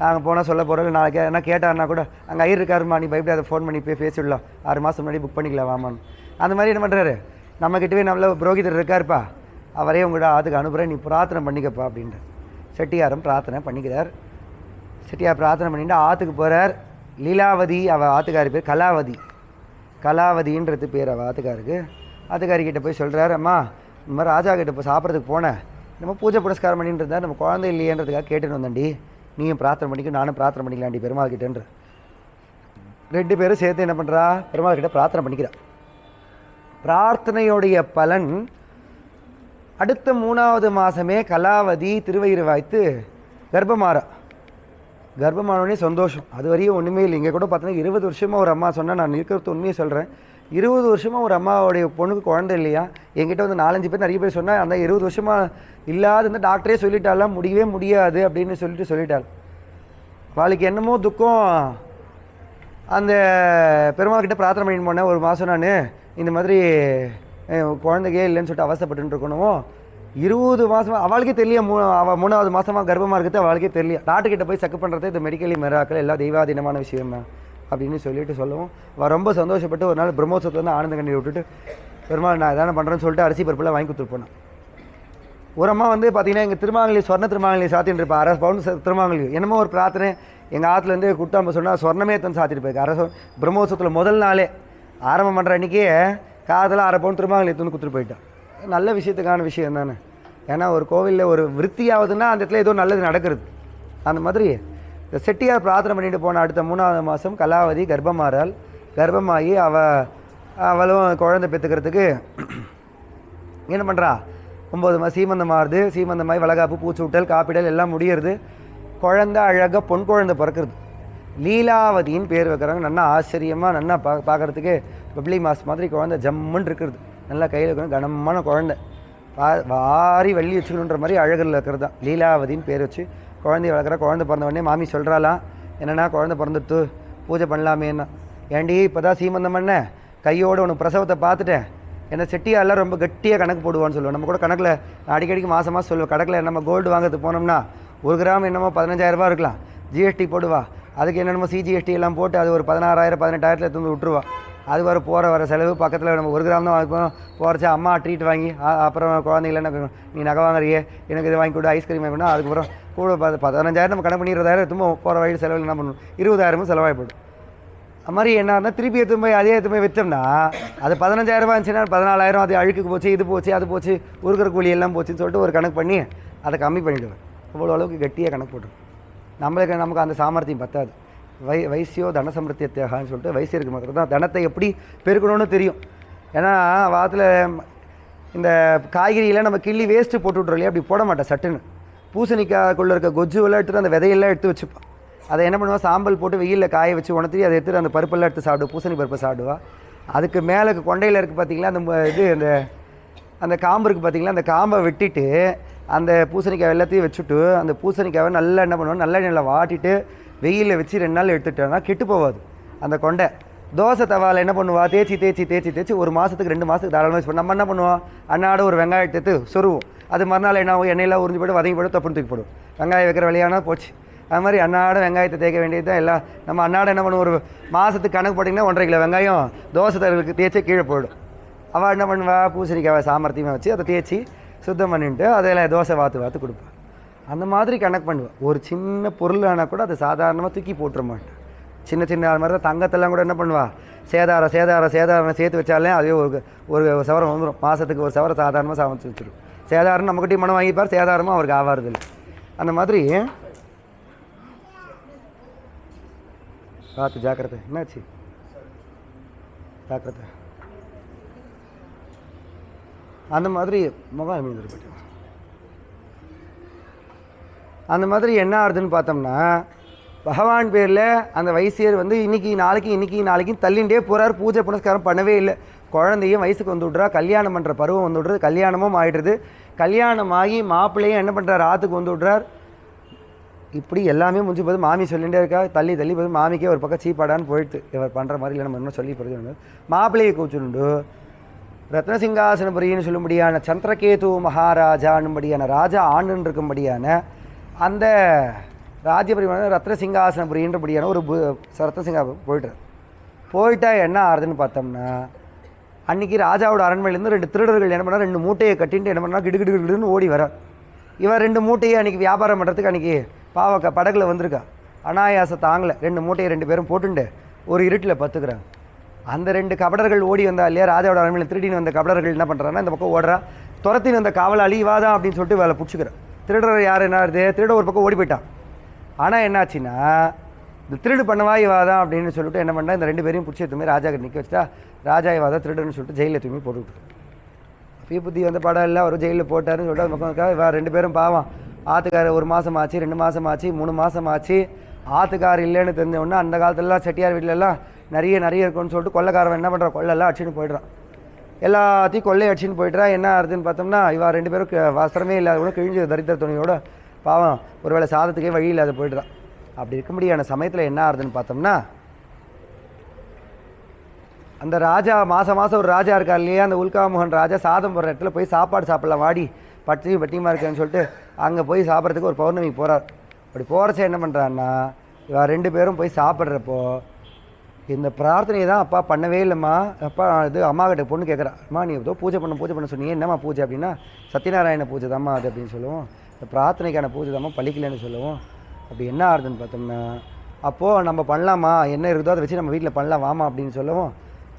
நாங்கள் போனால் சொல்ல போகிறோம், நாளைக்கு என்ன கேட்டார்னா கூட அங்கே ஐயர் இருக்காருமா, நீ பயப்படாத, ஃபோன் பண்ணி போய் பேசிவிடலாம், 6 மாதம் முன்னாடி புக் பண்ணிக்கலாம் வாமான்னு. அந்த மாதிரி என்ன பண்ணுறாரு, நம்மக்கிட்டவே நம்மள புரோகிதர் இருக்காருப்பா, அவரே உங்கள்கிட்ட ஆற்றுக்கு அனுப்புகிறேன், நீ பிரார்த்தனை பண்ணிக்கப்பா அப்படின்ட்டு. செட்டியாரும் பிரார்த்தனை பண்ணிக்கிறார். செட்டியார் பிரார்த்தனை பண்ணிட்டு ஆற்றுக்கு போகிறார். லீலாவதி அவள் ஆற்றுக்காரி பேர் கலாவதின்றது பேர் அவள் ஆற்றுக்காருக்கு. ஆற்றுக்காரிக்கிட்ட போய் சொல்கிறார், அம்மா இந்த மாதிரி ராஜா கிட்ட இப்போ சாப்பிட்றதுக்கு போனேன், நம்ம பூஜை புனஸ்காரம் பண்ணிட்டு இருந்தால் நம்ம குழந்தை இல்லையன்றதுக்காக கேட்டுன்னு வந்தேன்டி, நீயும் பிரார்த்தனை பண்ணிக்க, நானும் பிரார்த்தனை பண்ணிக்கலாண்டி பெருமாள் கிட்டேன்ற. 2 பேரும் சேர்த்து என்ன பண்ணுறா, பெருமாள் கிட்ட பிரார்த்தனை பண்ணிக்கிறா. பிரார்த்தனையுடைய பலன் அடுத்த 3வது மாதமே கலாவதி திருவயிறுவாய்த்து கர்ப்பமாறா. கர்ப்பமானோடனே சந்தோஷம். அது வரையும் ஒன்றுமே இல்லை. இங்கே கூட பார்த்தீங்கன்னா 20 வருஷமாக ஒரு அம்மா சொன்னால், நான் இருக்கிறது உண்மையை சொல்கிறேன், 20 வருஷமாக ஒரு அம்மாவுடைய பொண்ணுக்கு குழந்தை இல்லையா. என்கிட்ட வந்து 4-5 பேர் நிறைய பேர் சொன்னால், அந்த 20 வருஷமாக இல்லாத இந்த டாக்டரே சொல்லிட்டாலாம் முடியவே முடியாது அப்படின்னு சொல்லிட்டாள். அவளுக்கு என்னமோ துக்கம். அந்த பெருமாள் கிட்ட பிரார்த்தனை பண்ணிட்டு போனேன் ஒரு மாதம். நான் இந்த மாதிரி குழந்தைக்கே இல்லைன்னு சொல்லிட்டு அவசப்பட்டு இருக்கணும். 20 மாதமாக அவளுக்கே தெரியல. அவள் 3வது மாதமாக கர்ப்பமாக இருக்கிறது அவளுக்கே தெரியல. டாக்டர்கிட்ட போய் செக் பண்ணுறது இந்த மெடிக்கலி மெராக்கள் எல்லாம் தெய்வாதீனமான விஷயம் அப்படின்னு சொல்லிட்டு சொல்லவும் அவள் ரொம்ப சந்தோஷப்பட்டு ஒரு நாள் பிரம்மோத்சவத்தில் வந்து ஆனந்த கண்ணீர் விட்டுட்டு, பெருமாள் நான் எதான பண்ணுறேன்னு சொல்லிட்டு அரிசி பருப்பெல்லாம் வாங்கி கொடுத்துட்டு போனேன். ஒரு அம்மா வந்து பார்த்தீங்கன்னா எங்கள் திருமாங்கலி சொர்ண திருமாங்கலி சாத்தின்னு இருப்பா. 1/2 பவுன் திருமாங்கலி என்னமோ ஒரு பிரார்த்தனை எங்கள் ஆற்றுலேருந்து குட்டாம்ப சொன்னால் சொர்ணமே தந்து சாத்திட்டு போயிருக்கு. பிரம்மோத்சவத்தில் முதல் நாளே ஆரம்பம் பண்ணுற அன்றைக்கே காதில் 1/2 பவுன் திருமாங்கலி எடுத்துன்னு கொடுத்துட்டு போயிட்டான். நல்ல விஷயத்துக்கான விஷயம் தானே. ஏன்னா ஒரு கோவிலில் ஒரு விருத்தியாகுதுன்னா அந்த இடத்துல ஏதோ நல்லது நடக்கிறது. அந்த மாதிரி இந்த செட்டியார் பிரார்த்தனை பண்ணிட்டு போன அடுத்த 3வது மாதம் கலாவதி கர்ப்பமாறாள். கர்ப்பமாகி அவளும் குழந்தை பெற்றுக்கிறதுக்கு என்ன பண்ணுறா, 9 மாதம் சீமந்தம் மாறுது. சீமந்தமாகி வளகாப்பு பூச்சூட்டல் காப்பிடல் எல்லாம் முடியறது. குழந்தை அழகாக பொன் குழந்தை பிறக்கிறது. லீலாவதின்னு பேர் வைக்கிறாங்க. நல்லா ஆச்சரியமாக நல்லா பார்க்குறதுக்கு பப்ளி மாஸ் மாதிரி குழந்தை ஜம்முன்னு இருக்கிறது. நல்லா கையில் இருக்கணும் கனமான குழந்தை, வாரி வள்ளி வச்சுக்கணுன்ற மாதிரி அழகில் இருக்கிறது தான் லீலாவதின்னு பேர் வச்சு குழந்தைய வளர்க்குற. குழந்தை பிறந்த உடனே மாமி சொல்கிறாலாம், என்னென்னா குழந்தை பிறந்துட்டு பூஜை பண்ணலாமேன்னா. ஏண்டி இப்போ தான் சீமந்தம் பண்ண, கையோடு உனக்கு பிரசவத்தை பார்த்துட்டேன். ஏன்னா செட்டியாரெலாம் ரொம்ப கட்டியாக கணக்கு போடுவான்னு சொல்லுவோம். நம்ம கூட கணக்கில் அடிக்கடிக்கு மாதமாக சொல்லுவோம். கணக்கில் நம்ம கோல்டு வாங்கிறதுக்கு போனோம்னா 1 கிராம் என்னமோ 15,000 ரூபா இருக்கலாம். ஜிஎஸ்டி போடுவா, அதுக்கு என்னென்னமோ சிஜிஎஸ்டி எல்லாம் போட்டு அது ஒரு 16,000 18,000 எடுத்து வந்து விட்டுருவா. அது வர செலவு பக்கத்தில் நம்ம 1 கிராம் தான் வாங்கிப்போம். போகிறச்சா அம்மா ட்ரீட் வாங்கி அப்புறம் குழந்தைங்கள என்ன நீ நகை வாங்குறியே எனக்கு இது வாங்கி கொடு, ஐஸ்கிரீம் வாங்கி கொடு. அதுக்கப்புறம் கூட 15,000 நம்ம கணக்கு பண்ணி 20,000 திரும்ப போகிற வழியில் செலவில் என்ன பண்ணணும், 20,000 செலவாகிப்படும். அது மாதிரி என்ன திருப்பி எடுத்து போய் அதே எடுத்து போய் விற்றோம்னா அது 15,000 ரூபா இருந்துச்சுன்னா 14,000 அது அழுக்குக்கு போச்சு, இது போச்சு, அது போச்சு, உருக்கிற கூலி எல்லாம் போச்சுன்னு சொல்லிட்டு ஒரு கணக்கு பண்ணி அதை கம்மி பண்ணிவிடுவேன். அவ்வளோ அளவுக்கு கட்டியாக கணக்கு போட்டுரும். நமக்கு அந்த சாமர்த்தியம் பத்தாது. வைசியோ தன சமிருத்தியத்தியாகான்னு சொல்லிட்டு வைசியருக்கு மக்கள் தான் தனத்தை எப்படி பெருக்கணும்னு தெரியும். ஏன்னா வாரத்தில் இந்த காய்கறியெல்லாம் நம்ம கிள்ளி வேஸ்ட்டு போட்டு விட்றோம் இல்லையா, அப்படி போட மாட்டேன். சட்டுன்னு பூசணிக்காய்க்குள்ளே இருக்க கொஜ்ஜுவெல்லாம் எடுத்துகிட்டு அந்த விதையெல்லாம் எடுத்து வச்சுப்பான். அதை என்ன பண்ணுவாள், சாம்பல் போட்டு வெயிலில் காய வச்சு உணர்த்தி அதை எடுத்துகிட்டு அந்த பருப்பெல்லாம் எடுத்து சாப்பிடுவோம். பூசணி பருப்பை சாப்பிடுவா. அதுக்கு மேலே கொண்டையில் இருக்குது பார்த்திங்களா, அந்த காம்பு இருக்குது பார்த்திங்களா, அந்த காம்பை வெட்டிட்டு அந்த பூசணிக்காய் எல்லாத்தையும் வச்சுட்டு அந்த பூசணிக்காவை நல்லா என்ன பண்ணுவோம், நல்ல எண்ணெயில் வாட்டிட்டு வெயிலில் வச்சு 2 நாள் எடுத்துட்டோன்னா கெட்டு போகாது. அந்த கொண்டை தோசை தவாவில் என்ன பண்ணுவா, தேய்ச்சி 1 மாதத்துக்கு 2 மாதத்துக்கு தாராளமாக யூஸ் பண்ண. நம்ம என்ன பண்ணுவோம், அன்னாட ஒரு வெங்காயத்தை எடுத்து சொருவோம். அது மறுநாள் என்ன ஆகும், எண்ணெயெல்லாம் உறிஞ்சு போய்ட்டு வதங்கி போய்ட்டு தப்புன்னு தூக்கி போடும். வெங்காயம் வைக்கிற வழியானா போச்சு. அது மாதிரி அன்னாட வெங்காயத்தை தேய்க்க வேண்டியது தான் எல்லாம். நம்ம அன்னாட என்ன பண்ணுவோம், ஒரு மாதத்துக்கு கணக்கு போட்டிங்கன்னா 1.5 கிலோ வெங்காயம் தோசை தவலுக்கு தேய்ச்சி கீழே போயிடும். அவள் என்ன பண்ணுவா, பூசணிக்காவை சாமர்த்தியமாக வச்சு அதை தேய்ச்சி சுத்தம் பண்ணிட்டு அதில் தோசை வாத்து கொடுப்பாள். அந்த மாதிரி கணக்கு பண்ணுவேன். ஒரு சின்ன பொருள் ஆனால் கூட அதை சாதாரணமாக தூக்கி போட்டுற மாட்டேன். சின்ன அது மாதிரி தான் தங்கத்தெல்லாம் கூட என்ன பண்ணுவா, சேதாரம் சேர்த்து வச்சாலே அதே ஒரு சவரம் வந்துடும். மாதத்துக்கு ஒரு சவரம் சாதாரணமாக சமைச்சு வச்சுடும். சேதாரம் நம்மக்கிட்டே மனம் வாங்கிப்பார், சேதாரமாக அவருக்கு ஆவாரது இல்லை. அந்த மாதிரி பார்த்து ஜாக்கிரதை. என்னாச்சு ஜாக்கிரதை. அந்த மாதிரி முகம் அமைந்துட்டு அந்த மாதிரி என்ன ஆகுதுன்னு பார்த்தோம்னா, பகவான் பேரில் அந்த வைசியர் வந்து இன்றைக்கி நாளைக்கு தள்ளிகிட்டே போகிறார். பூஜை புனஸ்காரம் பண்ணவே இல்லை. குழந்தையும் வயசுக்கு வந்து விட்றா, கல்யாணம் பண்ணுற பருவம் வந்து விட்றது, கல்யாணமும் ஆகிடுறது. கல்யாணமாகி மாப்பிள்ளையும் என்ன பண்ணுறார், ஆற்றுக்கு வந்து விட்றார். இப்படி எல்லாமே முடிஞ்சு போது மாமி சொல்லிகிட்டே இருக்கா. தள்ளி போது மாமிக்கே ஒரு பக்கம் சீப்பாடான்னு போயிடுது. இவர் பண்ணுற மாதிரி இல்லை, நம்ம இன்னும் சொல்லி போகிறது. மாப்பிள்ளையை கூச்சுண்டு ரத்னசிங்காசனபுரின்னு சொல்லும்படியான சந்திரகேது மகாராஜானும்படியான ராஜா ஆண்டுன்னு இருக்கும்படியான அந்த ராஜ்யபரிமான ரத்னசிங்காசனபுரின்றபடியான ஒரு ரத்னசிங்காபுரம் போயிட்டா என்ன ஆறுதுன்னு பார்த்தோம்னா, அன்றைக்கி ராஜாவோட அரண்மனையிலேருந்து 2 திருடர்கள் என்ன பண்ணால் 2 மூட்டையை கட்டின்ட்டு என்ன பண்ணால் கிடுகிடுன்னு ஓடி வரார். இவர் 2 மூட்டையை அன்றைக்கி வியாபாரம் பண்ணுறதுக்கு அன்றைக்கி பாவக்கா படகுல வந்திருக்கா. அனாயாசம் தாங்கலை. 2 மூட்டையை 2 பேரும் போட்டுண்டு ஒரு இருட்டில் பத்துக்கிறாங்க. அந்த 2 கபடர்கள் ஓடி வந்தா இல்லையா, ராஜாவோட அரண்மனையில் திருடின்னு வந்த கபடர்கள் என்ன பண்ணுறாங்கன்னா, இந்த பக்கம் ஓடுறா. துரத்தின்னு வந்த காவலாளி வாதான் அப்படின்னு சொல்லிட்டு வேலை பிடிச்சிக்கிறேன். திருடர் யார் என்ன ஆகுது, திருட ஒரு பக்கம் ஓடி போயிட்டான். ஆனால் என்னாச்சுன்னா, இந்த திருடு பண்ணவா இவா தான் அப்படின்னு சொல்லிட்டு என்ன பண்ணா, இந்த 2 பேரையும் பிடிச்சி எத்துமே ராஜா கிட்ட நிற்க வச்சுட்டா, ராஜா இவா தான் திருடுன்னு சொல்லிட்டு ஜெயிலில் எத்துமே போட்டு விட்டுரு. அப்பயே புத்தி வந்த படம் இல்லை, ஒரு ஜெயிலில் போட்டாருன்னு சொல்லிட்டு அது பக்கம் இவா 2 பேரும் பாவம். ஆற்றுக்கார 1 மாதம் ஆச்சு, 2 மாதம் ஆச்சு, 3 மாதம் ஆச்சு. ஆற்றுக்கார் இல்லைன்னு தெரிஞ்சவொடனே அந்த காலத்துலலாம் செட்டியார் வீட்டிலலாம் நிறைய இருக்குன்னு சொல்லிட்டு கொள்ளைக்காரன் என்ன பண்ணுறான், கொள்ளைலாம் அடிச்சுன்னு போய்ட்றான். எல்லாத்தையும் கொள்ளை அடிச்சுன்னு போய்ட்றா. என்ன ஆகுதுன்னு பார்த்தோம்னா, இவா 2 பேரும் வஸ்திரமே இல்லாத கூட கிழிஞ்ச தரித்திர துணியோட பாவம் ஒருவேளை சாதத்துக்கே வழி இல்லாத போய்ட்றான். அப்படி இருக்க முடியாத சமயத்தில் என்ன ஆகுதுன்னு பார்த்தோம்னா, அந்த ராஜா மாதம் ஒரு ராஜா இருக்கார் இல்லையா, அந்த உல்காமுகன் ராஜா சாதம் போடுற இடத்துல போய் சாப்பாடு சாப்பிடலாம், வாடி பட்டியமாக இருக்கேன்னு சொல்லிட்டு அங்கே போய் சாப்பிட்றதுக்கு ஒரு பௌர்ணமி போகிறார். அப்படி போகிறச்ச என்ன பண்ணுறான்னா, இவ 2 பேரும் போய் சாப்பிட்றப்போ இந்த பிரார்த்தனையை தான் அப்பா பண்ணவே இல்லைம்மா. அப்பா இது அம்மா கிட்ட பொண்ணு கேட்குறா, அம்மா நீ ஏதோ பூஜை பண்ண சொன்னீங்க, என்னம்மா பூஜை அப்படின்னா, சத்யநாராயண பூஜை தாம்மா அது அப்படின்னு சொல்லுவோம். இந்த பிரார்த்தனைக்கான பூஜை தாம்மா பழிக்கலன்னு சொல்லுவோம். அப்படி என்ன ஆகுதுன்னு பார்த்தோம்னா, அப்போது நம்ம பண்ணலாமா, என்ன இருக்குதோ அதை வச்சு நம்ம வீட்டில் பண்ணலாம் வாமா அப்படின்னு சொல்லவும்,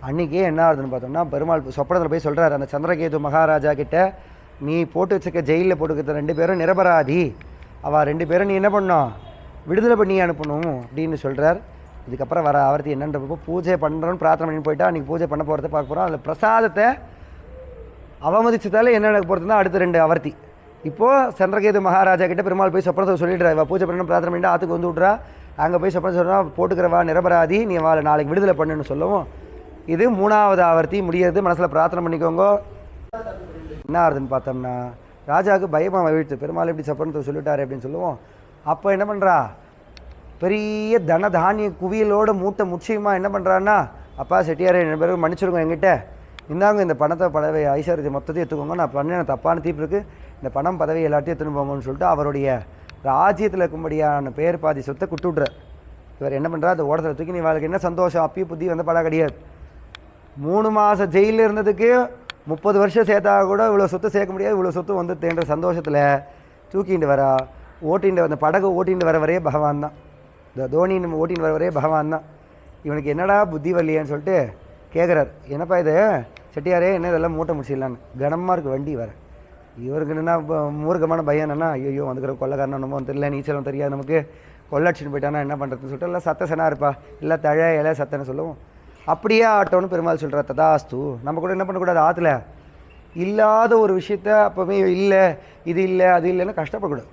அன்றைக்கே என்ன ஆகுதுன்னு பார்த்தோம்னா, பெருமாள் சொப்பனத்தில் போய் சொல்கிறார் அந்த சந்திரகேது மகாராஜா கிட்ட, நீ போட்டு வச்சுக்க ஜெயிலில் போட்டுக்கிற 2 பேரும் நிரபராதி, அவள் 2 பேரும் நீ என்ன பண்ணணும், விடுதலை பண்ணி அனுப்பணும் அப்படின்னு சொல்கிறார். இதுக்கப்புறம் வர ஆவர்த்தி என்னன்றப்போ, பூஜை பண்ணுறோன்னு பிரார்த்தனை பண்ணி போயிட்டா, அன்றைக்கி பூஜை பண்ண போகிறத பார்க்க போகிறோம். அதில் பிரசாதத்தை அவமதிச்சதால என்ன நடக்க போகிறது தான் அடுத்த 2 ஆவர்த்தி. இப்போது சந்திரகேது மகாராஜா கிட்ட பெருமாள் போய் சொப்பனத்தை சொல்லிடுறா, இவள் பூஜை பண்ணணும் பிரார்த்தனை பண்ணிட்டு ஆற்றுக்கு வந்து விட்றா. அங்கே போய் சொப்பனை சொல்கிறான், போட்டுக்கிறவா நிரபராதி, நீ அவளை நாளைக்கு விடுதலை பண்ணுன்னு சொல்லவும், இது 3வது ஆவர்த்தி முடியாது. மனசில் பிரார்த்தனை பண்ணிக்கோங்க. என்ன ஆகுதுன்னு பார்த்தோம்னா, ராஜாவுக்கு பயமாக வீழ்த்து, பெருமாள் எப்படி சொப்பனத்தை சொல்லிட்டாரு அப்படின்னு சொல்லுவோம். அப்போ என்ன பண்ணுறா, பெரிய தானிய குவியலோட மூட்டை முச்சியமாக என்ன பண்ணுறான்னா, அப்பா செட்டியாரே 2 பேரும் மன்னிச்சிருங்க, என்கிட்ட இந்தாங்க இந்த பணத்தை பதவி ஐஸ்வர்யத்தை மொத்தத்தையும் எடுத்துக்கோங்க, நான் பண்ண தப்பான தீர்ப்பு இருக்குது, இந்த பணம் பதவி எல்லாத்தையும் எடுத்துன்னு போங்கன்னு சொல்லிட்டு அவருடைய ராஜ்யத்தில் இருக்கும்படியான பேர் பாதி சொத்தை குட்டு விட்றார். இவர் என்ன பண்ணுறா, அந்த ஓடத்தில் தூக்கி நீ வாழ்க்கை என்ன சந்தோஷம், அப்பயும் புத்தி வந்த படம் கிடையாது. 3 மாதம் ஜெயிலில் இருந்ததுக்கு 30 வருஷம் சேர்த்தா கூட இவ்வளோ சொத்து சேர்க்க முடியாது, இவ்வளோ சொத்து வந்து தேன்ற சந்தோஷத்தில் தூக்கிட்டு வரா. ஓட்டின்னு அந்த படகு ஓட்டின்னு வர வரையே பகவான் தான், இந்த தோனி ஓட்டின்னு வர வரையே பகவான் தான். இவனுக்கு என்னடா புத்தி வரலையேன்னு சொல்லிட்டு கேட்குறாரு, என்னப்பா இது செட்டியாரே என்ன இதெல்லாம் மூட்டை முடிச்சிடலான்னு, கனமாக இருக்குது வண்டி வர. இவருக்கு என்னென்னா மூர்க்கமான பயம் என்னென்னா, ஐயோ வந்துக்கிற கொள்ளைக்காரன் என்னமோ தெரியல, நீச்சலும் தெரியாது நமக்கு, கொள்ளடிச்சின்னு போயிட்டானா என்ன பண்ணுறதுன்னு சொல்லிட்டு எல்லாம் சத்த சனா இருப்பா, இல்லை தழை இலை சத்தன்னு சொல்லுவோம். அப்படியே ஆட்டோன்னு பெருமாள் சொல்கிற, ததாஸ்து. நம்ம கூட என்ன பண்ணக்கூடாது, ஆற்றுல இல்லாத ஒரு விஷயத்த அப்போவே இல்லை இது இல்லை அது இல்லைன்னு கஷ்டப்படக்கூடாது.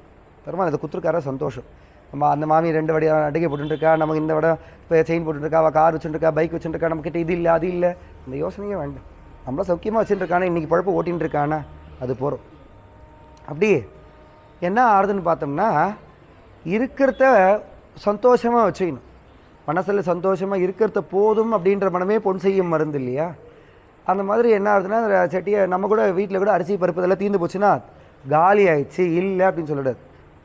பெருமாள் அதை குத்துருக்கார சந்தோஷம். நம்ம அந்த மாமி 2 வடி அடிக்கை போட்டுருக்கா, நமக்கு இந்த வடை இப்போ செயின் போட்டுருக்கா, அவள் கார் வச்சுருக்கா, பைக் வச்சுருக்கா, நம்மக்கிட்ட இது இல்லை அது இல்லை, இந்த யோசனையே வேண்டாம். நம்மள சௌக்கியமாக வச்சுட்டுருக்கானே, இன்றைக்கி பழப்பு ஓட்டின்னு இருக்கானா, அது போகிறோம். அப்படி என்ன ஆறுதுன்னு பார்த்தோம்னா, இருக்கிறத சந்தோஷமாக வச்சுக்கணும், மனசில் சந்தோஷமாக இருக்கிறத போதும் அப்படின்ற மனமே பொன் செய்யும் மருந்து இல்லையா. அந்த மாதிரி என்ன ஆகுதுன்னா, செட்டியை நம்ம கூட வீட்டில் கூட அரிசி பருப்பு இதெல்லாம் தீர்ந்து போச்சுன்னா காலி ஆயிடுச்சு இல்லை அப்படின்னு சொல்லிடாது.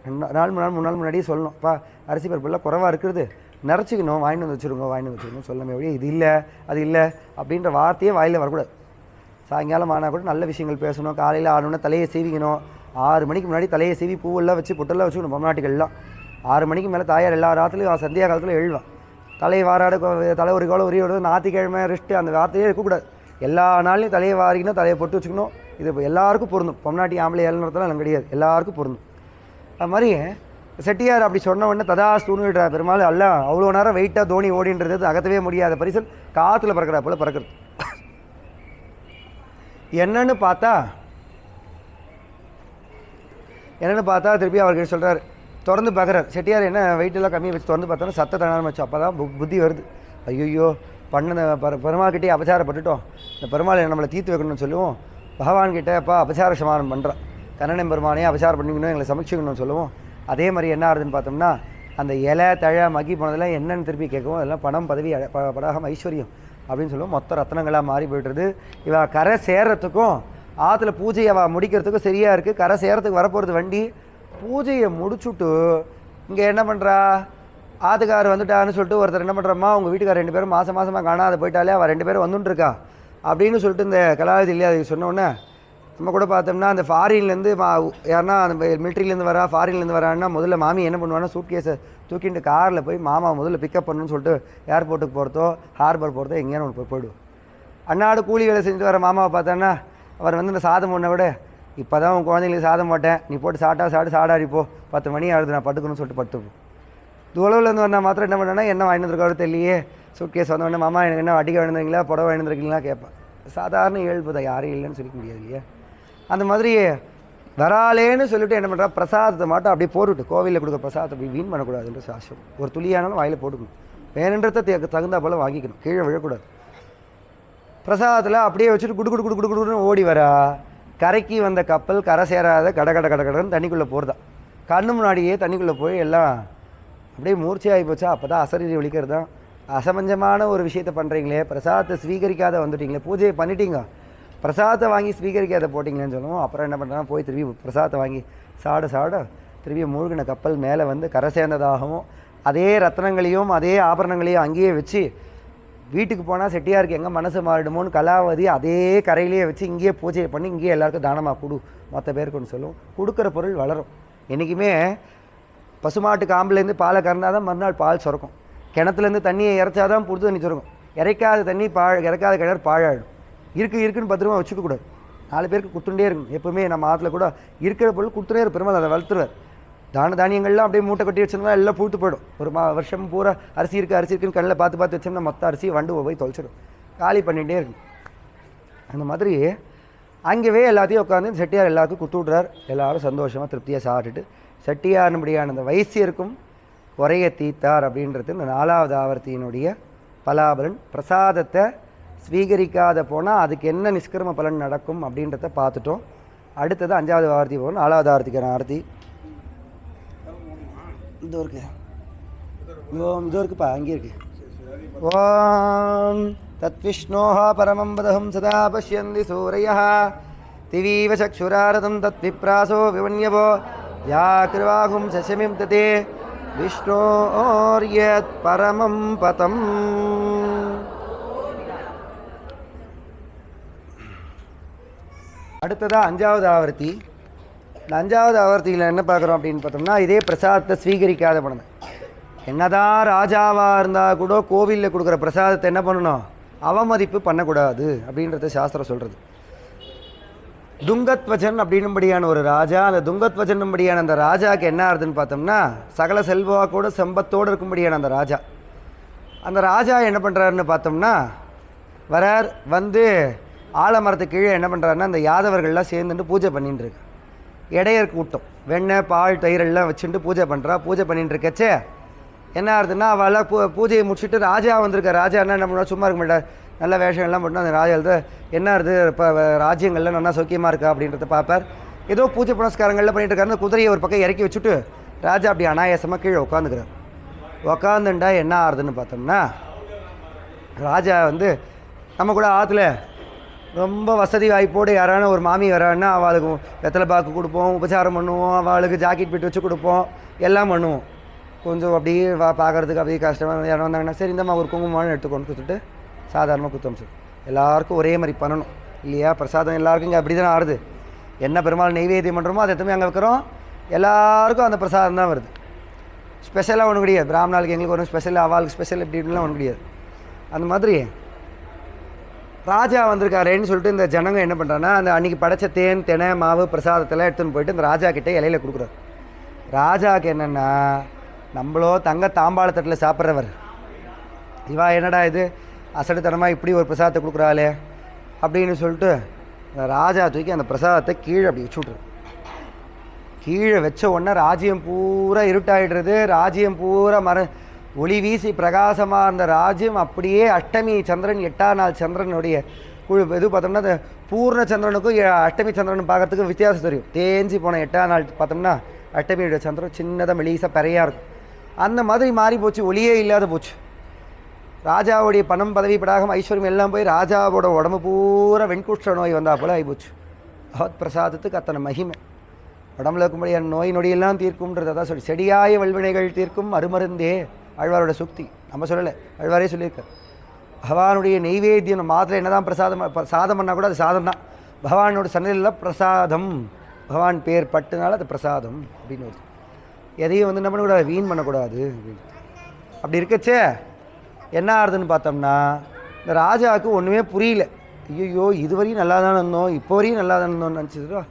2 நாள் 3 நாள் முன்னாடியே சொல்லணும், அப்பா அரிசி பருப்புலாம் குறைவாக இருக்கிறது, நிறச்சிக்கணும், வாங்கிட்டு வந்து வச்சுருங்க சொல்லமே ஒழிய இது இல்லை அது இல்லை அப்படின்ற வார்த்தையே வாயில் வரக்கூடாது. சாயங்காலம் ஆனால் கூட நல்ல விஷயங்கள் பேசணும், காலையில் ஆடணுன்னா தலையை சீவிக்கணும், 6 மணிக்கு முன்னாடி தலையை சீவி பூவெல்லாம் வச்சு பொட்டெல்லாம் வச்சுக்கணும். பொம்நாட்டுகள்லாம் 6 மணிக்கு மேலே தாயார் எல்லா ராத்திலையும் சந்தியா காலத்தில் எழுவான், தலையை வாராடு தலை ஒரு கோலம் உரிய விடுறது, ஞாயிற்றுக்கிழமை ரெஸ்ட்டு அந்த வார்த்தையே இருக்கக்கூடாது. எல்லா நாள்லையும் தலையை வாரிக்கணும், தலையை பொட்டு வச்சுக்கணும். இது எல்லாருக்கும் பொருந்தும், பொம்நாட்டி ஆம்பளை ஏழுன்றதுலாம் எனக்கு கிடையாது, எல்லாருக்கும் பொருந்தும். அது மாதிரி செட்டியார் அப்படி சொன்ன உடனே ததாஸ்தூன்னு விடுறா பெருமாள். அல்ல அவ்வளோ நேரம் வெயிட்டாக தோனி ஓடின்றது அகத்தவே முடியாத பரிசல் காற்றுல பறக்கிறா போல் பறக்கிறது. என்னன்னு பார்த்தா திருப்பி அவர்கிட்ட சொல்கிறார், திறந்து பார்க்குறார் செட்டியார், என்ன வெயிட்டெல்லாம் கம்மியாக வச்சு திறந்து பார்த்தோன்னா சத்த தனாரம் வச்சு. அப்போ தான் புத்தி வருது, ஐயோ பண்ண பெருமாள்கிட்டே அபச்சாரப்பட்டுட்டோம், இந்த பெருமாள் நம்மளை தீர்த்து வைக்கணும்னு சொல்லுவோம். பகவான்கிட்ட அப்பா அபச்சார சமானம் பண்ணுறான், கண்ணனை பெருமானே அபச்சாரம் பண்ணிக்கணும், எங்களை சமைச்சிக்கணும்னு சொல்லுவோம். அதே மாதிரி என்ன ஆகுதுன்னு பார்த்தோம்னா, அந்த இலை தழை மக்கி போனதெல்லாம் என்னென்னு திருப்பி கேட்கவும், அதெல்லாம் பணம் பதவி படாகம் ஐஸ்வர்யம் அப்படின்னு சொல்லுவோம். மொத்த ரத்னங்களாக மாறி போய்ட்டுருது. இவள் கரை சேர்றதுக்கும் ஆற்றுல பூஜையை அவள் முடிக்கிறதுக்கும் சரியாக இருக்குது. கரை சேர்றதுக்கு வரப்போகிறது வண்டி. பூஜையை முடிச்சுட்டு இங்கே என்ன பண்ணுறா, ஆத்துக்கார் வந்துட்டான்னு சொல்லிட்டு ஒருத்தர் என்ன பண்ணுறம்மா, உங்கள் வீட்டுக்கார் 2 பேரும் மாதமாக காணாத போயிட்டாலே அவள் 2 பேரும் வந்துட்டுருக்கா அப்படின்னு சொல்லிட்டு இந்த கலாவதி இல்லையா அதுக்கு சொன்னோன்னே, நம்ம கூட பார்த்தோம்னா அந்த ஃபாரின்லேருந்து யாருன்னா அந்த மிலிட்ரிலேருந்து வரா, ஃபாரின்லேருந்து வரான்னா முதல்ல மாமி என்ன பண்ணுவான்னா, சூட்கேஸை தூக்கிட்டு காரில் போய் மாமா முதல்ல பிக்கப் பண்ணணும்னு சொல்லிட்டு ஏர்போர்ட்டுக்கு போகிறதோ ஹார்பர் போகிறதோ எங்கேயானு ஒன்று போய்டுவோம். அன்னாடு கூலி வேலை செஞ்சுட்டு வர மாமாவை பார்த்தோன்னா அவர் வந்து இந்த சாதம் ஒன்றை விட, இப்போ தான் உன் குழந்தைங்களுக்கு சாதம் போட்டேன், நீ போட்டு சாப்பிட்டா சாப்பிட்டு சாடாடி போ, 10 மணி ஆகுது நான் படுக்கணும்னு சொல்லிட்டு படுத்துப்போம். தூளவுலேருந்து வந்தால் மாத்திரம் என்ன பண்ணேன்னா என்ன வாங்கிட்டு தெரியலையே சூட்கேஸ் வந்தோடனே மாமா எனக்கு என்ன அடிக்க வேணுந்தீங்களா புடவை வேணுந்துருக்கீங்களா கேட்பேன். சாதாரண இயல்பு தான், யாரும் இல்லைன்னு சொல்லிக்க முடியாது இல்லையா. அந்த மாதிரி வராலேன்னு சொல்லிட்டு என்ன பண்ணுறா, பிரசாதத்தை மட்டும் அப்படியே போட்டுவிட்டு கோவிலில் கொடுக்குற பிரசாதத்தை அப்படி வீண் பண்ணக்கூடாதுன்ற சாஸ்திரம். ஒரு துளியானாலும் வாயில் போட்டுக்கணும், வேணுன்றதை தகுந்தா போல் வாங்கிக்கணும், கீழே விழக்கூடாது. பிரசாதத்தில் அப்படியே வச்சுட்டு குடு குடு குடு குடு குடுன்னு ஓடி வரா. கரைக்கு வந்த கப்பல் கரை சேராத கடன்னு தண்ணிக்குள்ளே போகிறதா. கண்ணு முன்னாடியே தண்ணிக்குள்ளே போய் எல்லாம் அப்படியே மூர்ச்சையாகி போச்சா. அப்போ தான் அசரீரி ஒழிக்கிறது தான். அசமஞ்சமான ஒரு விஷயத்தை பண்ணுறீங்களே, பிரசாதத்தை ஸ்வீகரிக்காத வந்துட்டீங்களே, பூஜையை பண்ணிட்டீங்க, பிரசாதத்தை வாங்கி ஸ்வீகரிக்காத போட்டிங்களேன்னு சொல்லுவோம். அப்புறம் என்ன பண்ணுறேன்னா போய் திரும்பி பிரசாதத்தை வாங்கி சாட திரும்பி மூழ்கின கப்பல் மேலே வந்து கரை சேர்ந்ததாகவும் அதே ரத்னங்களையும் அதே ஆபரணங்களையும் அங்கேயே வச்சு வீட்டுக்கு போனால் செட்டியாருக்கு எங்கே மனசு மாறிடுமோன்னு கலாவதி அதே கரையிலேயே வச்சு இங்கேயே பூஜையை பண்ணி இங்கேயே எல்லாருக்கும் தானமாக கொடு மொத்த பேருக்குன்னு சொல்லுவோம். கொடுக்குற பொருள் வளரும். என்றைக்குமே பசுமாட்டு காம்புலேருந்து பாலை கறந்தால் தான் மறுநாள் பால் சுரக்கும். கிணத்துலேருந்து தண்ணியை இறைச்சாதான் புது தண்ணி சுரக்கும். இறைக்காத தண்ணி இறக்காத கிணறு பாழாயிடும். இருக்குன்னு பத்திரமா வச்சுக்கக்கூடாது. 4 பேருக்கு கொடுத்துட்டே இருக்கும். எப்பவுமே நம்ம ஆற்றுல கூட இருக்கிற பொருள் கொடுத்துட்டே இருக்கும். பெருமாள் அதை வளர்த்துருவார். தானியங்கள்லாம் அப்படியே மூட்டை கட்டி வச்சிருந்தா எல்லாம் பூத்து போயிடும். ஒரு வருஷம் பூரா அரிசி இருக்குன்னு கண்ணில் பார்த்து வச்சோம்னா மொத்த அரிசி வண்டு போய் தொலைச்சிடும், காலி பண்ணிகிட்டே இருக்கும். அந்த மாதிரி அங்கேவே எல்லாத்தையும் உட்காந்து செட்டியார் எல்லாருக்கும் கொடுத்து விட்றார். எல்லோரும் சந்தோஷமாக திருப்தியாக சாப்பிட்டுட்டு செட்டியார்னுபடியான அந்த வயசியருக்கும் குறைய தீத்தார் அப்படின்றது இந்த 4வது ஆவர்த்தியினுடைய பலாபலன். பிரசாதத்தை ஸ்வீகரிக்காத போனால் அதுக்கு என்ன நிஷ்கிரம பலன் நடக்கும் அப்படின்றத பார்த்துட்டோம். அடுத்தது 5வது ஆவர்த்தி போகணும். 4வது ஆவர்த்திக்கான ஆர்த்தி இதோ இருக்கு. ஓம் இதோ இருக்குப்பா, அங்கே இருக்கு. ஓம் தத் விஷ்ணோஹ பரமம் பதஹம் சதா பஷ்யந்தி சூரயः திவீவ சக்ஷுராரதம் தத் விப்ராசோ விவன்யவோ யா கிருவாகும் சசமிம் ததே விஷ்ணோர்யத் பரமம் பதம். அடுத்ததாக 5வது ஆவர்த்தி. இந்த 5வது ஆவர்த்தியில் என்ன பார்க்குறோம் அப்படின்னு பார்த்தோம்னா, இதே பிரசாதத்தை ஸ்வீகரிக்காத பண்ணணும். என்னதான் ராஜாவாக இருந்தால் கூட கோவிலில் கொடுக்குற பிரசாதத்தை என்ன பண்ணணும், அவமதிப்பு பண்ணக்கூடாது அப்படின்றத சாஸ்திரம் சொல்கிறது. துங்கத்வஜன் அப்படின்னும்படியான ஒரு ராஜா, அந்த துங்கத்வஜனும்படியான அந்த ராஜாவுக்கு என்ன ஆகுதுன்னு பார்த்தோம்னா, சகல செல்வாக்கோடு செம்பத்தோடு இருக்கும்படியான அந்த ராஜா என்ன பண்ணுறாருன்னு பார்த்தோம்னா, வரார் வந்து ஆலமரத்துக்கு கீழே என்ன பண்ணுறாருன்னா அந்த யாதவர்கள்லாம் சேர்ந்துட்டு பூஜை பண்ணிட்டு இருக்கு. இடையர் கூட்டம் வெண்ணெய் பால் தயிரெல்லாம் வச்சுட்டு பூஜை பண்ணிட்டு இருக்கச்சே என்ன ஆகுதுன்னா, அவெல்லாம் பூஜையை முடிச்சுட்டு ராஜா வந்திருக்க. ராஜா என்ன பண்ணுவா, சும்மா இருக்க மாட்டார், நல்ல வேஷங்கள்லாம் போட்டு அந்த ராஜா என்ன ஆகுது இப்போ ராஜ்யங்கள்லாம் நல்லா சௌக்கியமாக இருக்கா அப்படின்றத பார்ப்பார். ஏதோ பூஜை புனஸ்காரங்கள்லாம் பண்ணிட்டு இருக்காரு. குதிரையை ஒரு பக்கம் இறக்கி வச்சுட்டு ராஜா அப்படி அனாயாசமாக கீழே உட்காந்துக்கிறார். உக்காந்துண்டா என்ன ஆகுதுன்னு பார்த்தோம்னா, ராஜா வந்து நம்ம கூட ஆற்றுல ரொம்ப வசதி வாய்ப்போடு யாரான ஒரு மாமி வரான்னா அவளுக்கு வெத்தலை பாக்கு கொடுப்போம், உபச்சாரம் பண்ணுவோம், அவளுக்கு ஜாக்கெட் பிட்டு வச்சு கொடுப்போம், எல்லாம் பண்ணுவோம். கொஞ்சம் அப்படியே பார்க்குறதுக்கு அப்படியே கஷ்டமாக யாரும் வந்தாங்கன்னா சரி இந்தம்மா ஒரு குங்குமம் எடுத்துக்கொண்டு கொடுத்துட்டு சாதாரணமாக குத்தம் சொல்லு. எல்லாருக்கும் ஒரே மாதிரி பண்ணணும் இல்லையா. பிரசாதம் எல்லாருக்கும் இங்கே அப்படி தானே ஆடுது. என்ன பெருமாள் நெய்வேத்தியம் பண்ணுறோமோ அதை எத்தமே அங்கே வைக்கிறோம். எல்லாருக்கும் அந்த பிரசாதம் தான் வருது. ஸ்பெஷலாக ஒன்றும் கிடையாது. பிராமணாளுக்கு எங்களுக்கு ஒன்றும் ஸ்பெஷல், அவளுக்கு ஸ்பெஷல் இப்படின்லாம் ஒன்றும் கிடையாது. அந்த மாதிரி ராஜா வந்திருக்காருன்னு சொல்லிட்டு இந்த ஜனங்க என்ன பண்ணுறாங்கன்னா, அந்த அன்றைக்கி படைச்ச தேன் தெனை மாவு பிரசாதத்தெல்லாம் எடுத்துன்னு போயிட்டு இந்த ராஜா கிட்டே இலையில கொடுக்குறாரு. ராஜாவுக்கு என்னென்னா, நம்மளோ தங்க தாம்பாளத்தட்டில் சாப்பிட்றவர், இவா என்னடா இது அசடுத்தனமாக இப்படி ஒரு பிரசாதத்தை கொடுக்குறாளே அப்படின்னு சொல்லிட்டு இந்த ராஜா தூக்கி அந்த பிரசாதத்தை கீழே அப்படி வச்சு விட்ரு. கீழே வச்ச உடனே ராஜ்யம் பூரா இருட்டாயிடுறது. ராஜ்யம் பூரா ஒளி வீசி பிரகாசமாக இருந்த ராஜ்யம் அப்படியே அஷ்டமி சந்திரன் 8ஆம் நாள் சந்திரனுடைய இது பார்த்தோம்னா, அந்த பூர்ண சந்திரனுக்கும் அஷ்டமி சந்திரன் பார்க்குறதுக்கு வித்தியாசம் தெரியும். தேஞ்சி போன 8ஆம் நாள் பார்த்தோம்னா அஷ்டமியோட சந்திரன் சின்னதாக மெலிசாக பெறையாக இருக்கும். அந்த மாதிரி மாறி போச்சு, ஒளியே இல்லாத போச்சு. ராஜாவுடைய பணம் பதவி படாகம் ஐஸ்வர்யம் எல்லாம் போய் ராஜாவோட உடம்பு பூரா வெண்குஷ்ட நோய் வந்தால் போல் ஆகிப்போச்சு. பகவத் பிரசாதத்துக்கு அத்தனை மகிமை. உடம்புல இருக்கும்படியான நோய் நொடியெல்லாம் தீர்க்கும்ன்றதை தான் சொல்லி, செடியாய வல்வினைகள் தீர்க்கும் அருமருந்தே ஆழ்வாரோட சுக்தி. நம்ம சொல்லலை, ஆழ்வாரே சொல்லியிருக்கார். பகவானுடைய நெய்வேத்தியம் மாத்திரை என்ன தான் சாதம் பண்ணால் கூட அது சாதம் தான். பகவானோட சன்னதியில் பிரசாதம், பகவான் பேர் பட்டுனால அது பிரசாதம் அப்படின்னு வருது. எதையும் வந்து என்ன பண்ணக்கூடாது, வீண் பண்ணக்கூடாது அப்படின்னு. அப்படி இருக்கச்சே என்ன ஆகுதுன்னு பார்த்தோம்னா, இந்த ராஜாவுக்கு ஒன்றுமே புரியல. ஐயோ இதுவரையும் நல்லா தானே இருந்தோம், இப்போ வரையும் நல்லா தானே இருந்தோம்னு நினச்சிட்டு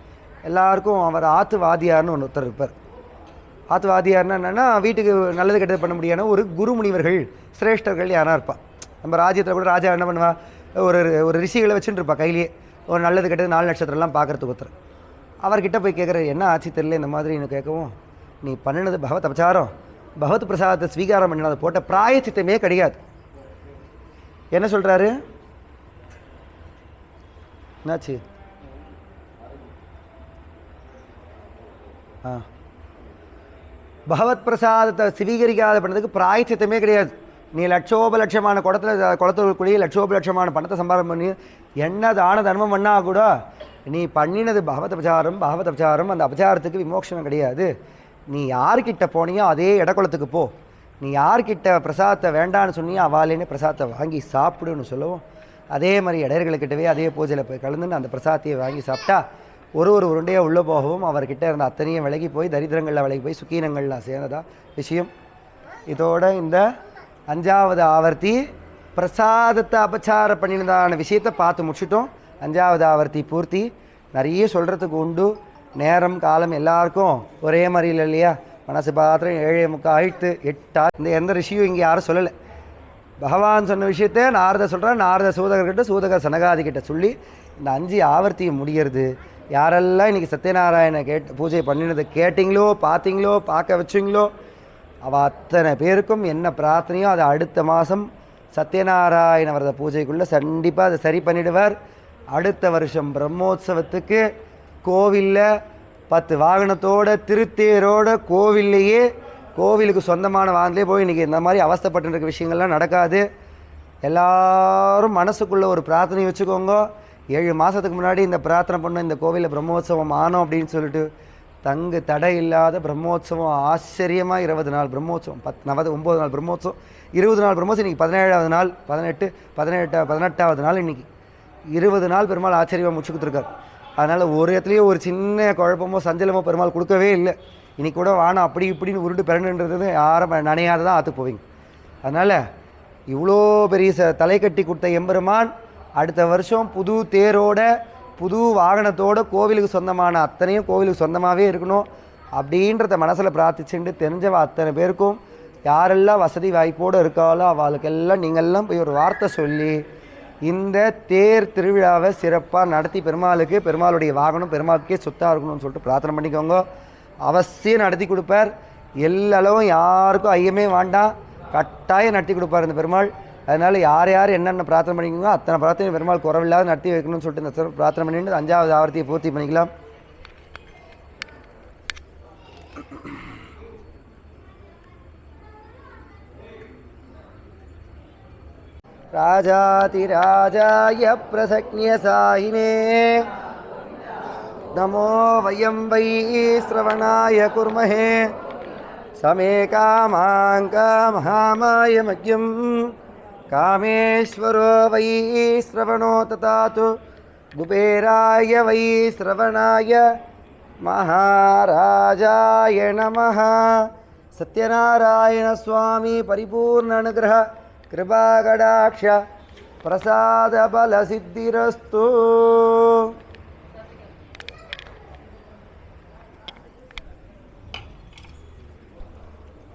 எல்லாருக்கும் அவர் ஆற்று வாதியார்னு ஒருத்தர் இருப்பார். ஆத்வாதியார்னா என்னென்னா வீட்டுக்கு நல்லது கெட்டது பண்ண முடியாத ஒரு குரு முனிவர்கள் சிரேஷ்டர்கள் யாராக இருப்பாள். நம்ம ராஜ்யத்தில் கூட ராஜா என்ன பண்ணுவா, ஒரு ஒரு ரிஷிகளை வச்சுட்டு இருப்பா கையிலேயே, ஒரு நல்லது கெட்டது 4 நட்சத்திரம்லாம் பார்க்குறதுக்கு ஒருத்தர். அவர்கிட்ட போய் கேட்குற, என்ன ஆட்சி தெரியல இந்த மாதிரி எனக்கு கேட்கவும், நீ பண்ணினது பகவத் அபச்சாரம், பகவத் பிரசாதத்தை ஸ்வீகாரம் பண்ணினதை போட்ட பிராயச்சித்தமே கிடையாது. என்ன சொல்கிறாரு? என்னாச்சு? பகவத் பிரசாதத்தை ஸ்வீகரிக்காத பண்ணதுக்கு பிராயச்சித்தமே கிடையாது. நீ லட்சோபலட்சமான குளத்துக்குள்ளேயே லட்சோபலட்சமான பணத்தை சம்பாதம் பண்ணி என்ன தான தர்மம் பண்ணால் கூட நீ பண்ணினது பகவத் அபச்சாரம். அந்த அபச்சாரத்துக்கு விமோசனம் கிடையாது. நீ யார்கிட்ட போனியோ அதே இடக்குளத்துக்கு போ. நீ யார்கிட்ட பிரசாதத்தை வேண்டான்னு சொன்னியோ அவாலேன்னு பிரசாதத்தை வாங்கி சாப்பிடுன்னு சொல்லவும், அதே மாதிரி இடையர்களுக்கிட்டவே அதே பூஜையில் போய் கலந்துன்னு அந்த பிரசாதத்தையை வாங்கி சாப்பிட்டா ஒரு உருண்டையாக உள்ளே போகவும் அவர்கிட்ட இருந்த அத்தனையும் விலகி போய் தரித்திரங்களில் விலகி போய் சுக்கீனங்களில் சேர்ந்ததா விஷயம். இதோட இந்த 5வது ஆவர்த்தி பிரசாதத்தை அபச்சாரம் பண்ணினதான விஷயத்தை பார்த்து முடிச்சிட்டோம். 5வது ஆவர்த்தி பூர்த்தி. நிறைய சொல்கிறதுக்கு உண்டு. நேரம் காலம் எல்லாருக்கும் ஒரே மாதிரி இல்லை இல்லையா? மனசு பாத்திரம் 7:45 ஆயிடுத்து, 8 இந்த எந்த ரிஷியும் இங்கே யாரும் சொல்லலை. பகவான் சொன்ன விஷயத்த நாரத சொல்கிறார். நாரத சூதகர்கிட்ட, சூதகர் சனகாதிக்கிட்ட சொல்லி இந்த 5 ஆவர்த்தியை முடிகிறது. யாரெல்லாம் இன்றைக்கி சத்யநாராயண பூஜை பண்ணினதை கேட்டிங்களோ, பார்த்தீங்களோ, பார்க்க வச்சிங்களோ, அவள் அத்தனை பேருக்கும் என்ன பிரார்த்தனையோ அதை அடுத்த மாதம் சத்யநாராயண விரத பூஜைக்குள்ளே கண்டிப்பாக அதை சரி பண்ணிடுவார். அடுத்த வருஷம் பிரம்மோற்சவத்துக்கு கோவிலில் 10 வாகனத்தோட திருத்தேரோட கோவில்லையே, கோவிலுக்கு சொந்தமான வாகனத்திலே போய் இன்றைக்கி இந்த மாதிரி அவஸ்தைப்பட்டு இருக்க விஷயங்கள்லாம் நடக்காது. எல்லோரும் மனசுக்குள்ளே ஒரு பிரார்த்தனை வச்சுக்கோங்க. 7 மாதத்துக்கு முன்னாடி இந்த பிரார்த்தனை பண்ண இந்த கோவிலில் பிரம்மோற்சவம் ஆனோம் அப்படின்னு சொல்லிட்டு தங்கு தடை இல்லாத பிரம்மோற்சவம் ஆச்சரியமாக 20 நாள் பிரம்மோற்சவம், 9 நாள் பிரம்மோற்சவம், 20 நாள் பிரம்மோற்சவம். இன்றைக்கி 17வது நாள், 18வது நாள். இன்றைக்கி 20 நாள் பெருமாள் ஆச்சரியமாக முடிச்சு கொடுத்துருக்காரு. அதனால் ஒரு இடத்துலையும் ஒரு சின்ன குழப்பமோ சஞ்சலமோ பெருமாள் கொடுக்கவே இல்லை. இன்றைக்கி கூட வானம் அப்படி இப்படின்னு உருண்டு பிறண்டுன்றது யாரும் நனையாததான் ஆற்று போவீங்க. அதனால் இவ்வளோ பெரிய தலை கட்டி கொடுத்த எம்பெருமான் அடுத்த வருஷம் புது தேரோட புது வாகனத்தோட கோவிலுக்கு சொந்தமான அத்தனையும் கோவிலுக்கு சொந்தமாகவே இருக்கணும் அப்படின்றத மனசில் பிரார்த்திச்சுட்டு தெரிஞ்சவ அத்தனை பேருக்கும் யாரெல்லாம் வசதி வாய்ப்போடு இருக்காளோ அவளுக்கெல்லாம் நீங்கள்லாம் போய் ஒரு வார்த்தை சொல்லி இந்த தேர் திருவிழாவை சிறப்பாக நடத்தி பெருமாளுடைய வாகனம் பெருமாளுக்கே சொத்தாக இருக்கணும்னு சொல்லிட்டு பிரார்த்தனை பண்ணிக்கோங்க. அவசியம் நடத்தி கொடுப்பார். எல்லாரும் யாருக்கும் ஐயமே வேண்டாம், கட்டாயம் நடத்தி கொடுப்பார் இந்த பெருமாள். அதனால் யார் என்னென்ன பிரார்த்தனை பண்ணிக்கோங்க அத்தனை பிரார்த்தனை பெருமாள் குறவில்லாத நடத்தி வைக்கணும்னு சொல்லிட்டு இந்த பிரார்த்தனை பண்ணிட்டு 5வது ஆவர்த்தியை பூர்த்தி பண்ணிக்கலாம். ராஜாதிராஜாய பிரசக்ஞசாயினே நமோ வயம் வை ஸ்ரவணாய குர்மஹே சமே காமாய மக்யம் காமேஸ்வரோ வை ஸ்ரவணோ ததாது குபேராய வை ஸ்ரவணாய மகாராஜாய நமः. சத்யநாராயண சுவாமி பரிபூர்ண அனுகிரக கிருபாகடாட்ச பிரசாத பல சித்திரஸ்து.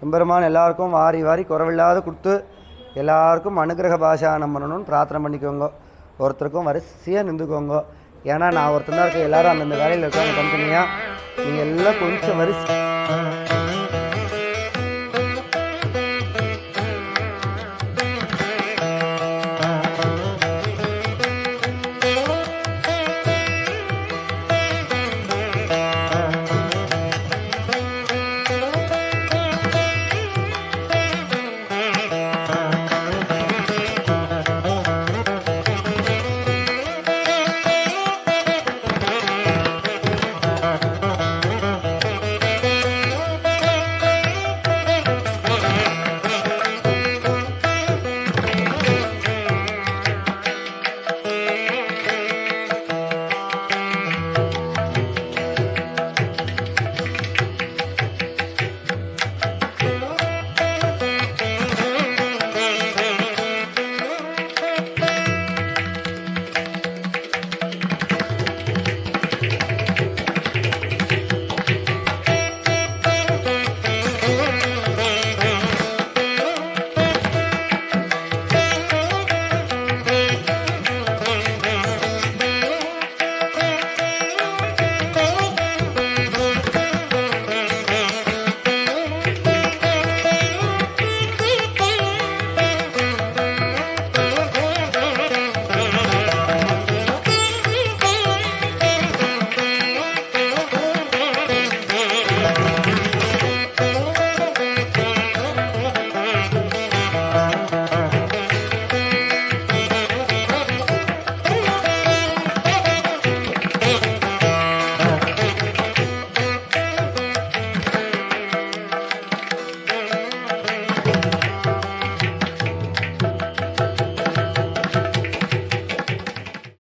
எம்பெருமான் எல்லாருக்கும் வாரி வாரி குறவில்லாத கொடுத்து எல்லாருக்கும் அனுகிரக பாஷானம் பண்ணணும்னு பிரார்த்தனை பண்ணிக்கோங்க. ஒருத்தருக்கும் வரிசையாக நின்றுக்கோங்க. ஏன்னா நான் ஒருத்தர் தான் இருக்கேன், எல்லோரும் அந்தந்த வேலையில் இருக்காங்க தனித்தனியாக. நீங்கள் எல்லாம் கொஞ்சம் வரிசை